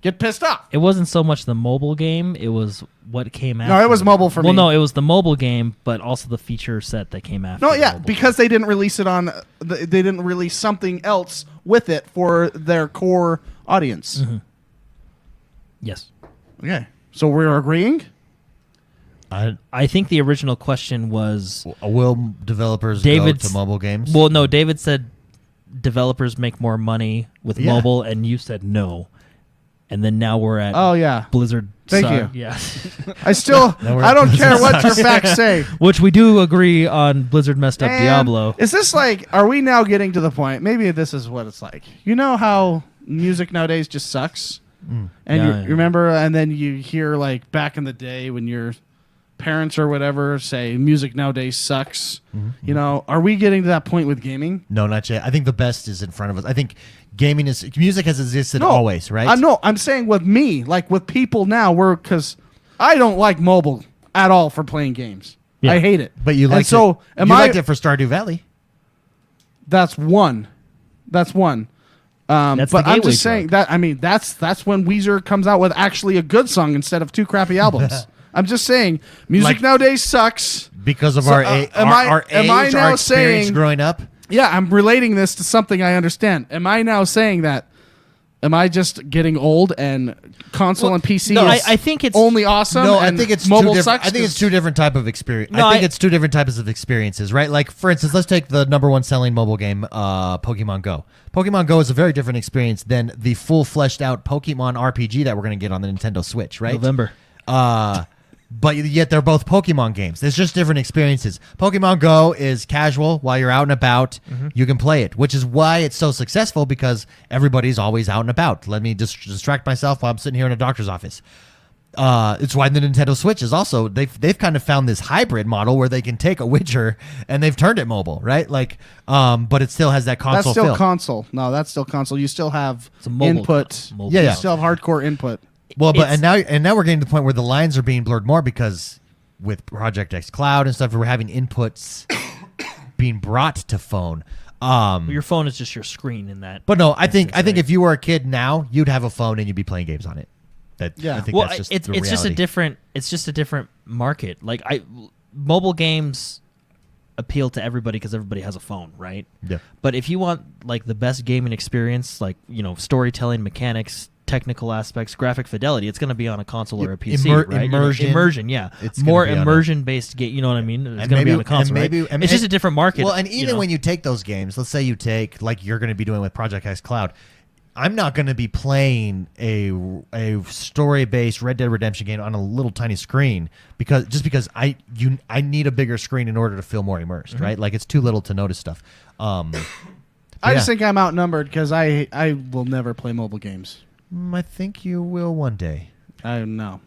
get pissed off. It wasn't so much the mobile game; it was what came after. No, it was mobile for me. Well, no, it was the mobile game, but also the feature set that came after. No, the yeah, mobile because they didn't release it on. They didn't release something else with it for their core audience. game. Yes, Okay, so we're agreeing. I think the original question was. Will developers David's- go to mobile games? Well, no, David said developers make more money with Yeah. mobile, and you said no. And then now we're at Oh yeah, Blizzard. Thank suck. you. Yeah. I still. No, we're- I don't care what your facts say. Which we do agree on. Blizzard messed up And Diablo. Is this like? Are we now getting to the point? Maybe this is what it's like. You know how music nowadays just sucks, and Yeah, you yeah. remember, and then you hear like back in the day when your parents or whatever say music nowadays sucks. You know, are we getting to that point with gaming? No, not yet. I think the best is in front of us. I think music has existed always, right? I'm saying with me, like with people now, because I don't like mobile at all for playing games. Yeah. I hate it. But you And liked so it. am You I? liked it for Stardew Valley. That's one. That's but the I'm gateway just saying drug. that. I mean, that's when Weezer comes out with actually a good song instead of 2 crappy albums. I'm just saying, music Like- nowadays sucks. Because of So, our am age, I now our experience saying- growing up. Yeah, I'm relating this to something I understand. Am I now saying that? Am I just getting old and console and PC no, is I think it's only awesome? No, I and think it's mobile two different. sucks. I think it's 'cause- two different type of experience. No, I think I- it's two different types of experiences, right? Like, for instance, let's take the number one selling mobile game, Pokemon Go. Pokemon Go is a very different experience than the full fleshed out Pokemon RPG that we're going to get on the Nintendo Switch, right? November. But yet they're both Pokemon games. There's just different experiences. Pokemon Go is casual while you're out and about. You can play it, which is why it's so successful because everybody's always out and about. Let me just distract myself while I'm sitting here in a doctor's office. It's why the Nintendo Switch is also they've kind of found this hybrid model where they can take a Witcher and they've turned it mobile, right? Like, but it still has that console That's still feel. console. No, that's still console. You still have It's a mobile input. console. Mobile. Yeah, You yeah. still have hardcore input. Well, but It's- and now we're getting to the point where the lines are being blurred more because with Project X Cloud and stuff, we're having inputs being brought to phone. Your phone is just your screen in that. But no, I think right? if you were a kid now, you'd have a phone and you'd be playing games on it. Yeah. I think Well, that's just it's the just a reality. different market. Like mobile games appeal to everybody because everybody has a phone, right? Yeah. But if you want like the best gaming experience, like storytelling, mechanics, technical aspects, graphic fidelity, it's going to be on a console or a PC, right? Immersion, yeah. It's gonna More be on a- immersion-based game. You know what I mean? It's And going to be maybe- on a console, and maybe- right? and- It's just a different market. Well, and even when you take those games, let's say you take like you're going to be doing with Project X Cloud, I'm not going to be playing a story-based Red Dead Redemption game on a little tiny screen because I need a bigger screen in order to feel more immersed, right? Like it's too little to notice stuff. I yeah. just think I'm outnumbered because I will never play mobile games. I think you will one day. I know.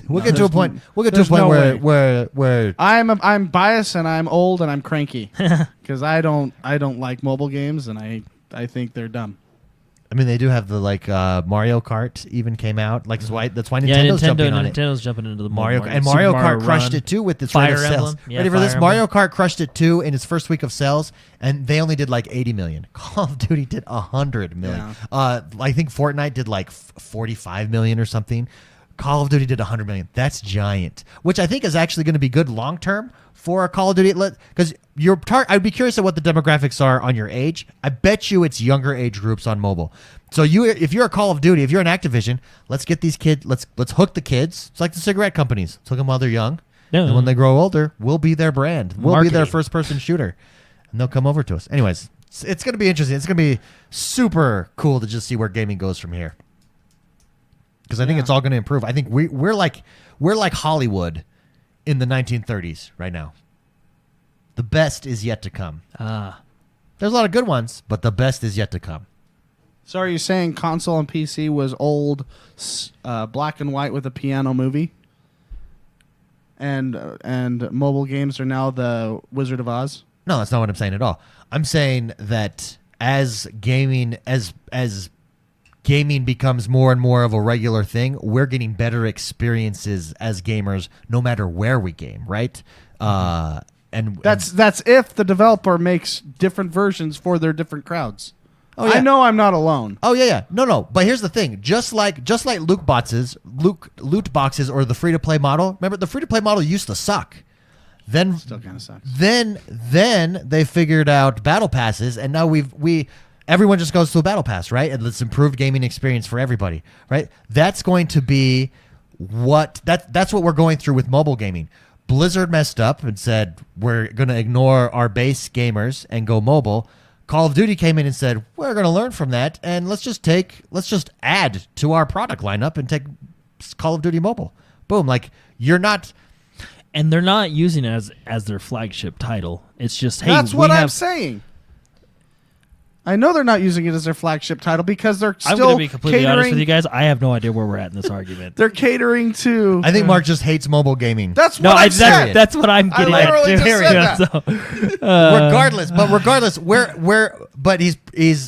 We'll get to a point. We'll get to a there's point no where I'm biased and I'm old and I'm cranky because I don't like mobile games and I think they're dumb. I mean, they do have the Mario Kart even came out. Like that's why Yeah, Nintendo's jumping on it. Nintendo's jumping into the Mario Kart. and Mario Kart crushed it too with its rate of Fire sales. Emblem. Yeah, Ready for this? Fire Mario Emblem. Kart crushed it too in its first week of sales, and they only did like 80 million. Call of Duty did 100 million. I think Fortnite did like 45 million or something. Call of Duty did 100 million. That's giant, which I think is actually going to be good long term for a Call of Duty. Because I'd be curious at what the demographics are on your age. I bet you it's younger age groups on mobile. So if you're a Call of Duty, if you're an Activision, let's get these kids. Let's hook the kids. It's like the cigarette companies. Let's hook them while they're young, and when they grow older, we'll be their brand. We'll be their first person shooter, and they'll come over to us. Anyways, it's going to be interesting. It's going to be super cool to just see where gaming goes from here. Because I think it's all going to improve. I think we're like Hollywood in the 1930s right now. The best is yet to come. There's a lot of good ones, but the best is yet to come. So are you saying console and PC was old, black and white with a piano movie, and mobile games are now the Wizard of Oz? No, that's not what I'm saying at all. I'm saying that as gaming becomes more and more of a regular thing, we're getting better experiences as gamers, no matter where we game, right? And That's if the developer makes different versions for their different crowds. Oh, yeah. I know I'm not alone. Oh yeah. No. But here's the thing: just like loot boxes, or the free to play model. Remember, the free to play model used to suck. Then Still kind of sucks. Then they figured out battle passes, and now everyone just goes to a battle pass, right? And it's improved gaming experience for everybody, right? That's going to be that's what we're going through with mobile gaming. Blizzard messed up and said we're going to ignore our base gamers and go mobile. Call of Duty came in and said we're going to learn from that, and let's just add to our product lineup and take Call of Duty Mobile. Boom! Like you're not. And they're not using it as their flagship title. It's just, hey, That's what I'm saying. I know they're not using it as their flagship title because they're still I'm going to be completely honest with you catering. guys. I have no idea where we're at in this argument. They're catering to. I think Mark just hates mobile gaming. That's No, what I'm saying. that's what I'm getting at. literally just said Yeah, that. regardless, but he's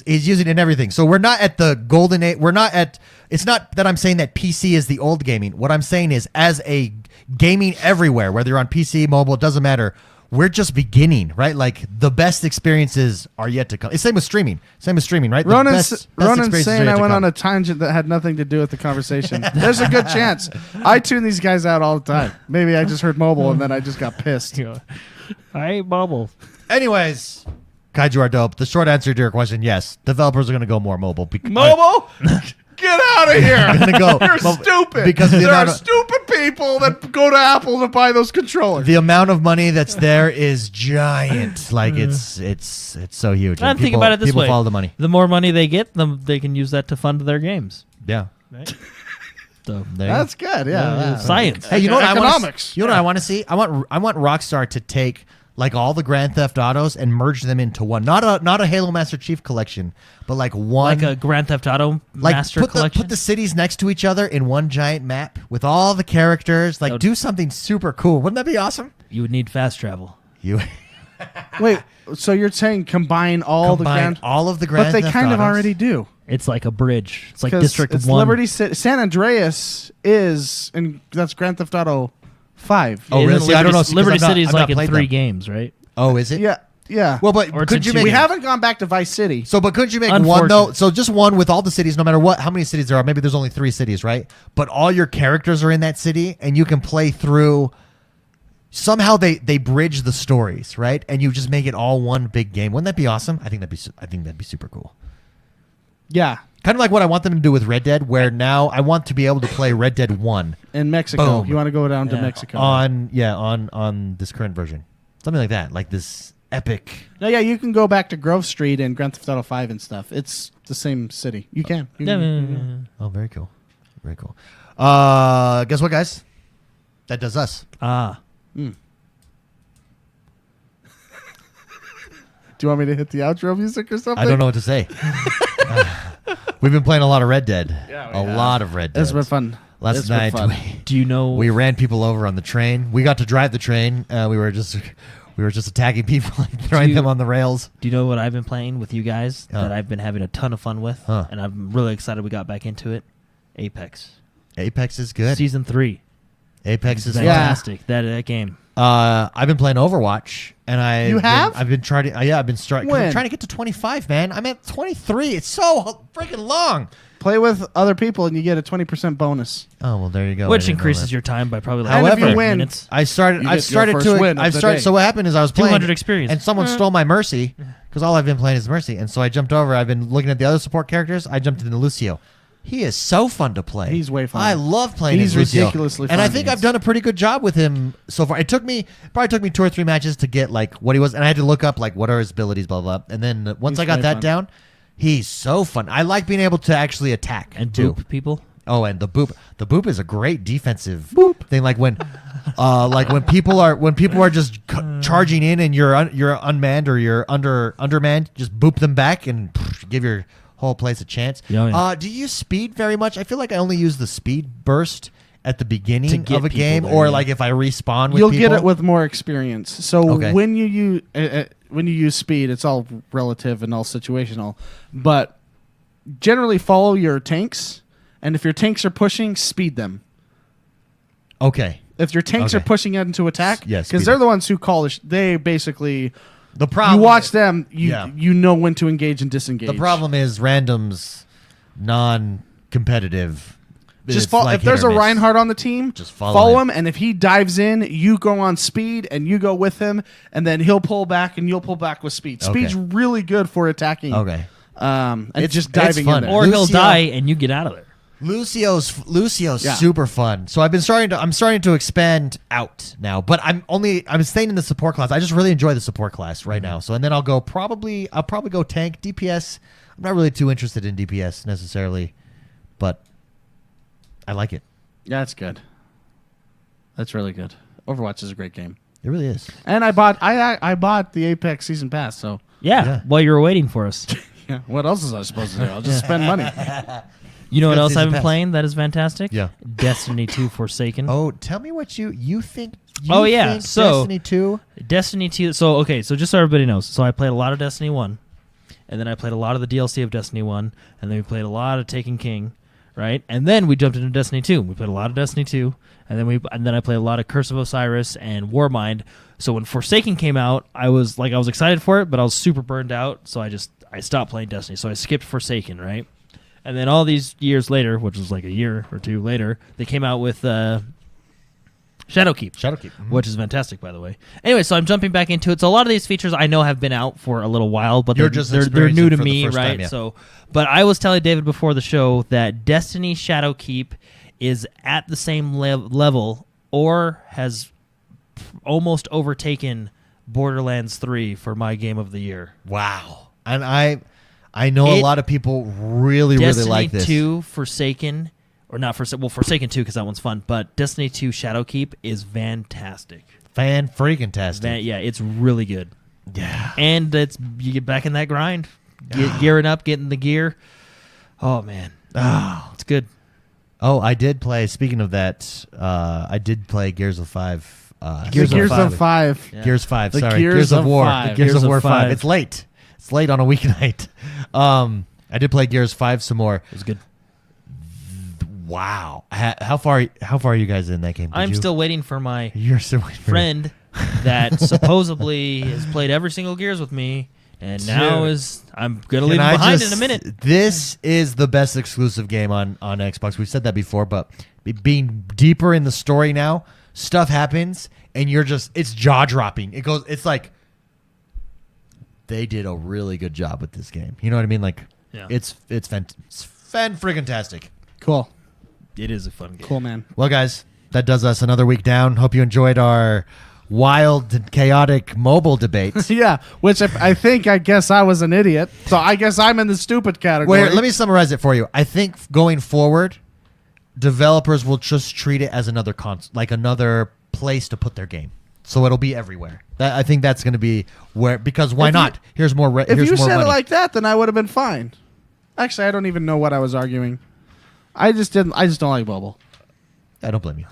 using it in everything. So we're not at the golden age. We're not at. It's not that I'm saying that PC is the old gaming. What I'm saying is, as a gaming everywhere, whether you're on PC, mobile, it doesn't matter. We're just beginning, right? Like the best experiences are yet to come. It's same with streaming, right? Ronan's experiences saying are yet I to went come. on a tangent that had nothing to do with the conversation. There's a good chance. I tune these guys out all the time. Maybe I just heard mobile and then I just got pissed. I ain't bubble. Anyways, Kaiju are dope. The short answer to your question, yes, developers are going to go more mobile. Mobile? Get out of here. Gonna go You're mobile stupid. because of the there are amount of- stupid people that go to Apple to buy those controllers. The amount of money that's there is giant. Like it's so huge. I'm And thinking about it this people way. follow the money. The more money they get, they can use that to fund their games. Yeah. Right? So There you That's good. Yeah. science. Hey, you know what I want? Economics. You know what I want to see? I want Rockstar to take like all the Grand Theft Autos and merge them into one. Not a Halo Master Chief collection, but like one. Like a Grand Theft Auto like Master put Collection. the cities next to each other in one giant map with all the characters. Like do something super cool. Wouldn't that be awesome? You would need fast travel. You Wait, so you're saying combine all the Grand... all of the Grand But they Theft kind of Autos. already do. It's like a bridge. It's like 'Cause District it's 1. Liberty City. San Andreas is... and that's Grand Theft Auto 5. Oh, really? Isn't See, I don't know, Liberty, 'cause Liberty I've not- City is I've like not in played 3 them. games, right? Oh, is it? Yeah. Well, but Or it's could in you two make We games. haven't gone back to Vice City. So, but couldn't you make one though? Unfortunate. So just one with all the cities, no matter how many cities there are. Maybe there's only 3 cities, right? But all your characters are in that city, and you can play through. Somehow they bridge the stories, right? And you just make it all one big game. Wouldn't that be awesome? I think that'd be super cool. Yeah. Kind of like what I want them to do with Red Dead, where now I want to be able to play Red Dead 1 In Mexico. Boom. You want to go down to Yeah. Mexico. on this current version, something like that, like this epic. No, yeah, you can go back to Grove Street and Grand Theft Auto 5 and stuff. It's the same city. You can. You can. Oh, very cool, very cool. Guess what, guys? That does us. Do you want me to hit the outro music or something? I don't know what to say. We've been playing a lot of Red Dead. Yeah, A lot of Red Dead. It's been fun. Last It's been night fun. we Do you know? ran people over on the train. We got to drive the train. We were just We were just attacking people and throwing them on the rails. Do you know what I've been playing with you guys Huh. that I've been having a ton of fun with? Huh. And I'm really excited we got back into it. Apex. Apex is good. Season 3. Apex is fantastic. That game. I've been playing Overwatch, and You have? I've been trying to. Yeah, I've been When? trying to get to 25, man. I'm at 23. It's so freaking long. Play with other people and you get a 20% bonus. Oh well, there you go. I Which didn't know increases that. your time by probably like And if you 5 win- minutes. I started. You I've get your started first to. win of I've the started. day. So what happened is I was playing 200 experience. and someone stole my Mercy because all I've been playing is Mercy, and so I jumped over. I've been looking at the other support characters. I jumped into Lucio. He is so fun to play. He's way fun. I love playing. He's as Lucio. ridiculously and I fun think games. I've done a pretty good job with him so far. It probably took me 2 or 3 matches to get like what he was, and I had to look up like what are his abilities, blah blah. And then once He's I got way that fun. down, he's so fun. I like being able to actually attack And too. boop people. Oh, and the boop. The boop is a great defensive thing. Like when people are just charging in and you're unmanned or you're undermanned, just boop them back and give your whole place a chance. Yeah, yeah. Do you use speed very much? I feel like I only use the speed burst at the beginning To get of a people game, there, or yeah. like if I respawn with You'll people. get it with more experience. So Okay. when you use speed, it's all relative and all situational. But generally follow your tanks, and if your tanks are pushing, speed them. Okay. If your tanks Okay. are pushing into attack, Yes, because speed they're them. the ones who call they basically The problem. you watch them, you Yeah. you know when to engage and disengage. The problem is randoms, non-competitive. Just It's follow, like if there's hit a or miss. Reinhardt on the team, Just follow him, and if he dives in, you go on speed and you go with him, and then he'll pull back and you'll pull back with speed. Okay. Speed's really good for attacking. Okay. And It's- just it's diving fun. in there. Or he'll Lucio- die and you get out of there. Lucio's Yeah. super fun. So I'm starting to expand out now, but I'm staying in the support class. I just really enjoy the support class right now. So and then I'll probably go tank DPS. I'm not really too interested in DPS necessarily, but I like it. Yeah, that's good. That's really good. Overwatch is a great game, It really is. and I bought the Apex season pass. So Yeah, Yeah. while you were waiting for us. yeah, what else is I supposed to do? I'll just spend money. You know what Good else season I've been pass. playing that is fantastic? Yeah. Destiny 2 Forsaken. Oh, tell me what you think. Oh, yeah. think So- Destiny 2. Destiny 2. So, okay, so just so everybody knows. So I played a lot of Destiny 1, and then I played a lot of the DLC of Destiny 1, and then we played a lot of Taken King, right? And then we jumped into Destiny 2. We played a lot of Destiny 2, and then I played a lot of Curse of Osiris and Warmind. So when Forsaken came out, I was excited for it, but I was super burned out, so I stopped playing Destiny. So I skipped Forsaken, right? And then all these years later, which was like a year or two later, they came out with Shadowkeep. Shadowkeep. Mhm. Which is fantastic, by the way. Anyway, so I'm jumping back into it. So a lot of these features I know have been out for a little while, but You're they're just they're experiencing new to for the me, first right? time, yeah. So, but I was telling David before the show that Destiny Shadowkeep is at the same level, or has almost overtaken Borderlands 3 for my game of the year. Wow. And I know a lot of people really Destiny like this. 2 Forsaken, or not Forsaken 2 because that one's fun, but Destiny 2 Shadowkeep is fantastic. Fan freaking tastic. Yeah, it's really good. Yeah. And you get back in that grind, gearing up, getting the gear. Oh man, it's good. Oh, I did play. Speaking of that, I did play Gears of 5. Gears of 5. Yeah. Gears 5. The Sorry, Gears of War. 5. The Gears of War 5. 5. It's late. It's late on a weeknight. I did play Gears 5 some more. It was good. Wow. How far are you guys in that game? I'm still waiting for my You're still waiting for friend that supposedly has played every single Gears with me, and now Dude. I'm gonna leave him behind in a minute. This is the best exclusive game on Xbox. We've said that before, but being deeper in the story now, stuff happens, and it's jaw dropping. It's like they did a really good job with this game. You know what I mean? Like, Yeah. it's fan-friggin-tastic. Cool. It is a fun game. Cool, man. Well, guys, that does us another week down. Hope you enjoyed our wild and chaotic mobile debate. Yeah, which I guess I was an idiot. So I guess I'm in the stupid category. Wait, let me summarize it for you. I think going forward, developers will just treat it as another like another place to put their game. So it'll be everywhere. I think that's going to be where, because why If you- not? Here's more. If Here's you more said money. it like that, then I would have been fine. Actually, I don't even know what I was arguing. I just don't like mobile. I don't blame you.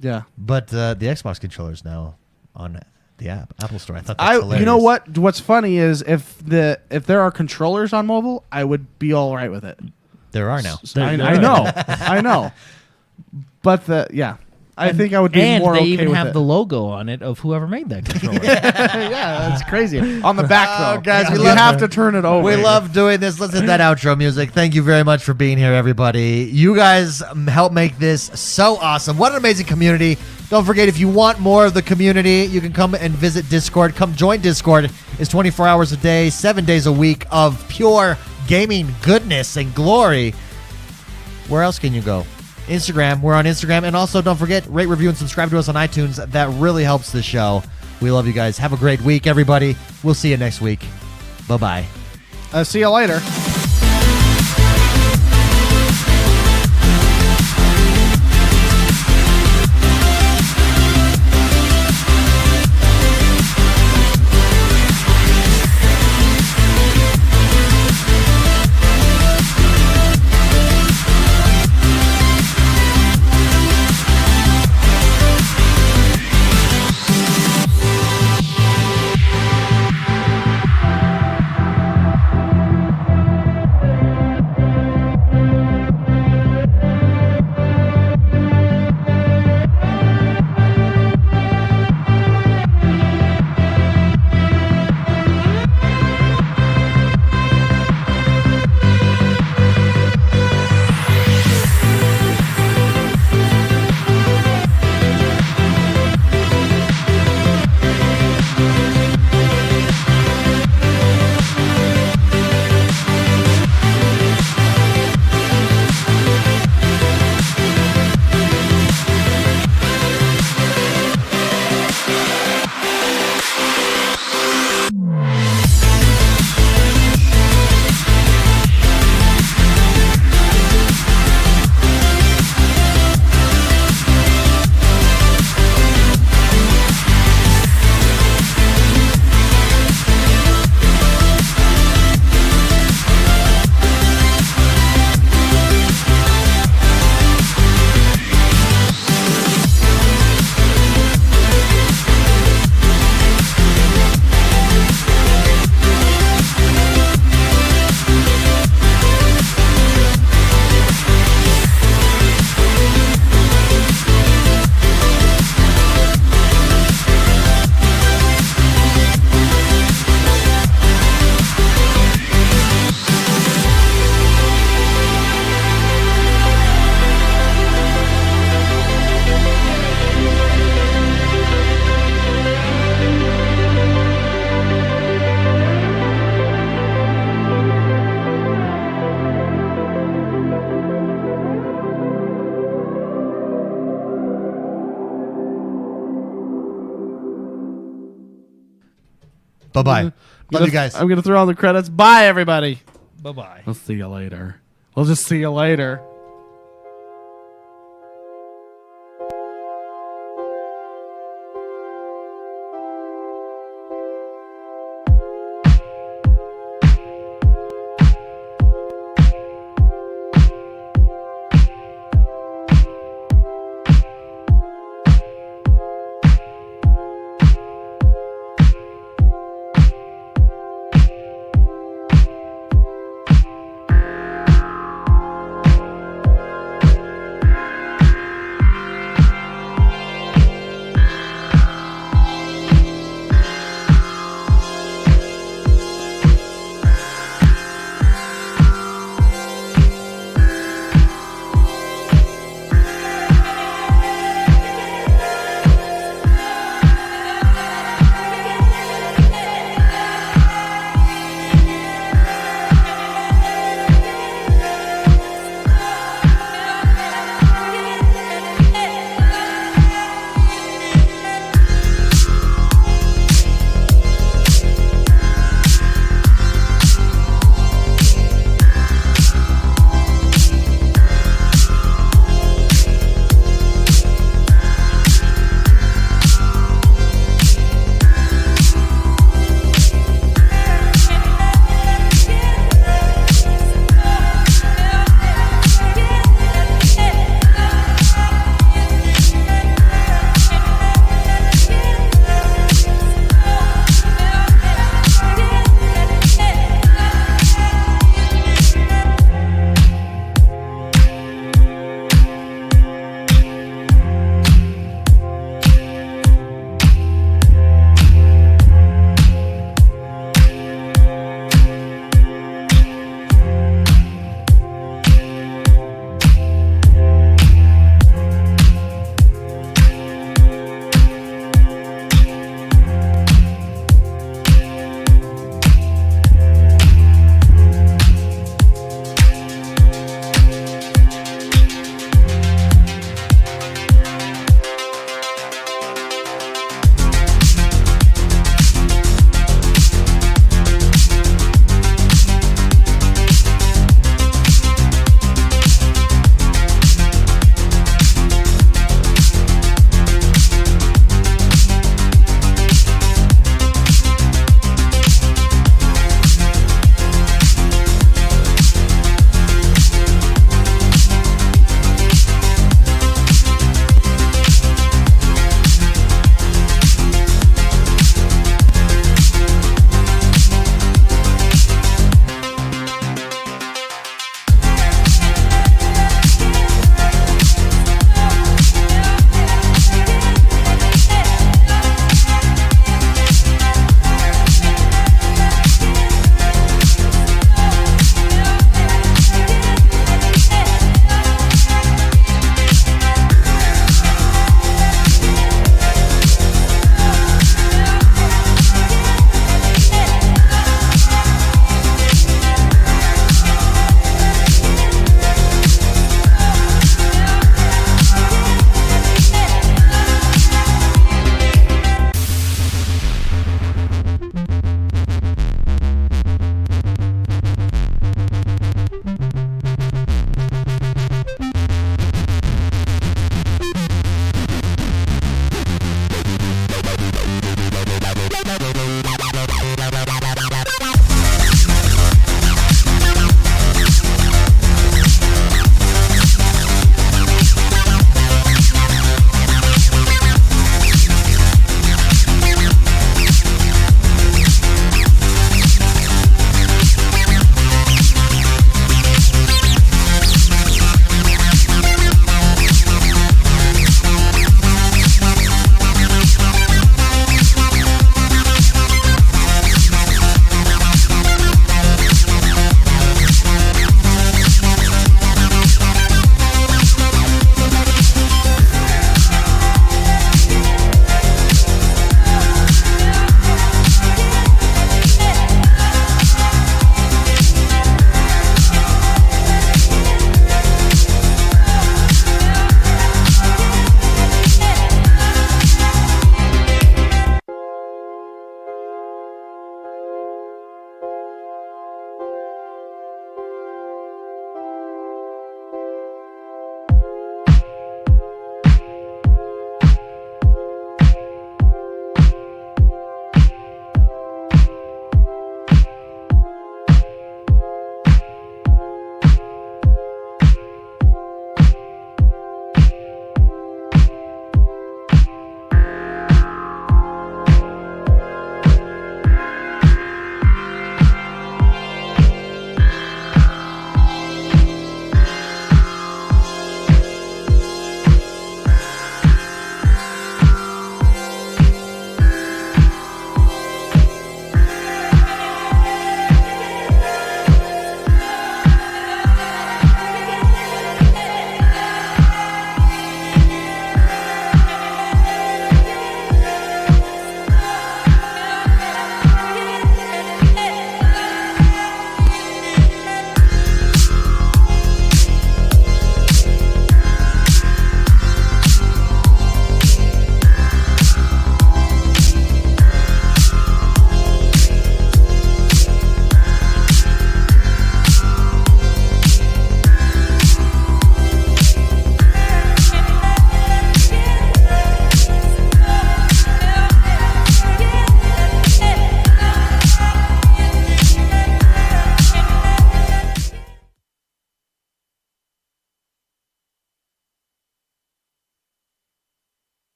Yeah. But the Xbox controllers now on the app, Apple Store. I thought that's hilarious. You know what? What's funny is if there are controllers on mobile, I would be all right with it. There are now. I know. But I think I would be and more they okay even with have it. the logo on it of whoever made that controller. Yeah, that's crazy. On the back though, guys, we you love have to turn it over. We love doing this. Let's hit that outro music. Thank you very much for being here, everybody. You guys help make this so awesome. What an amazing community. Don't forget, if you want more of the community, you can come and visit Discord. Come join Discord. It's 24 hours a day, 7 days a week of pure gaming goodness and glory. Where else can you go? Instagram. We're on Instagram. And also, don't forget, rate, review, and subscribe to us on iTunes. That really helps the show. We love you guys. Have a great week, everybody. We'll see you next week. Bye-bye. See you later. Bye-bye. Love you guys. I'm going to throw on the credits. Bye, everybody. Bye-bye. We'll see you later. We'll just see you later.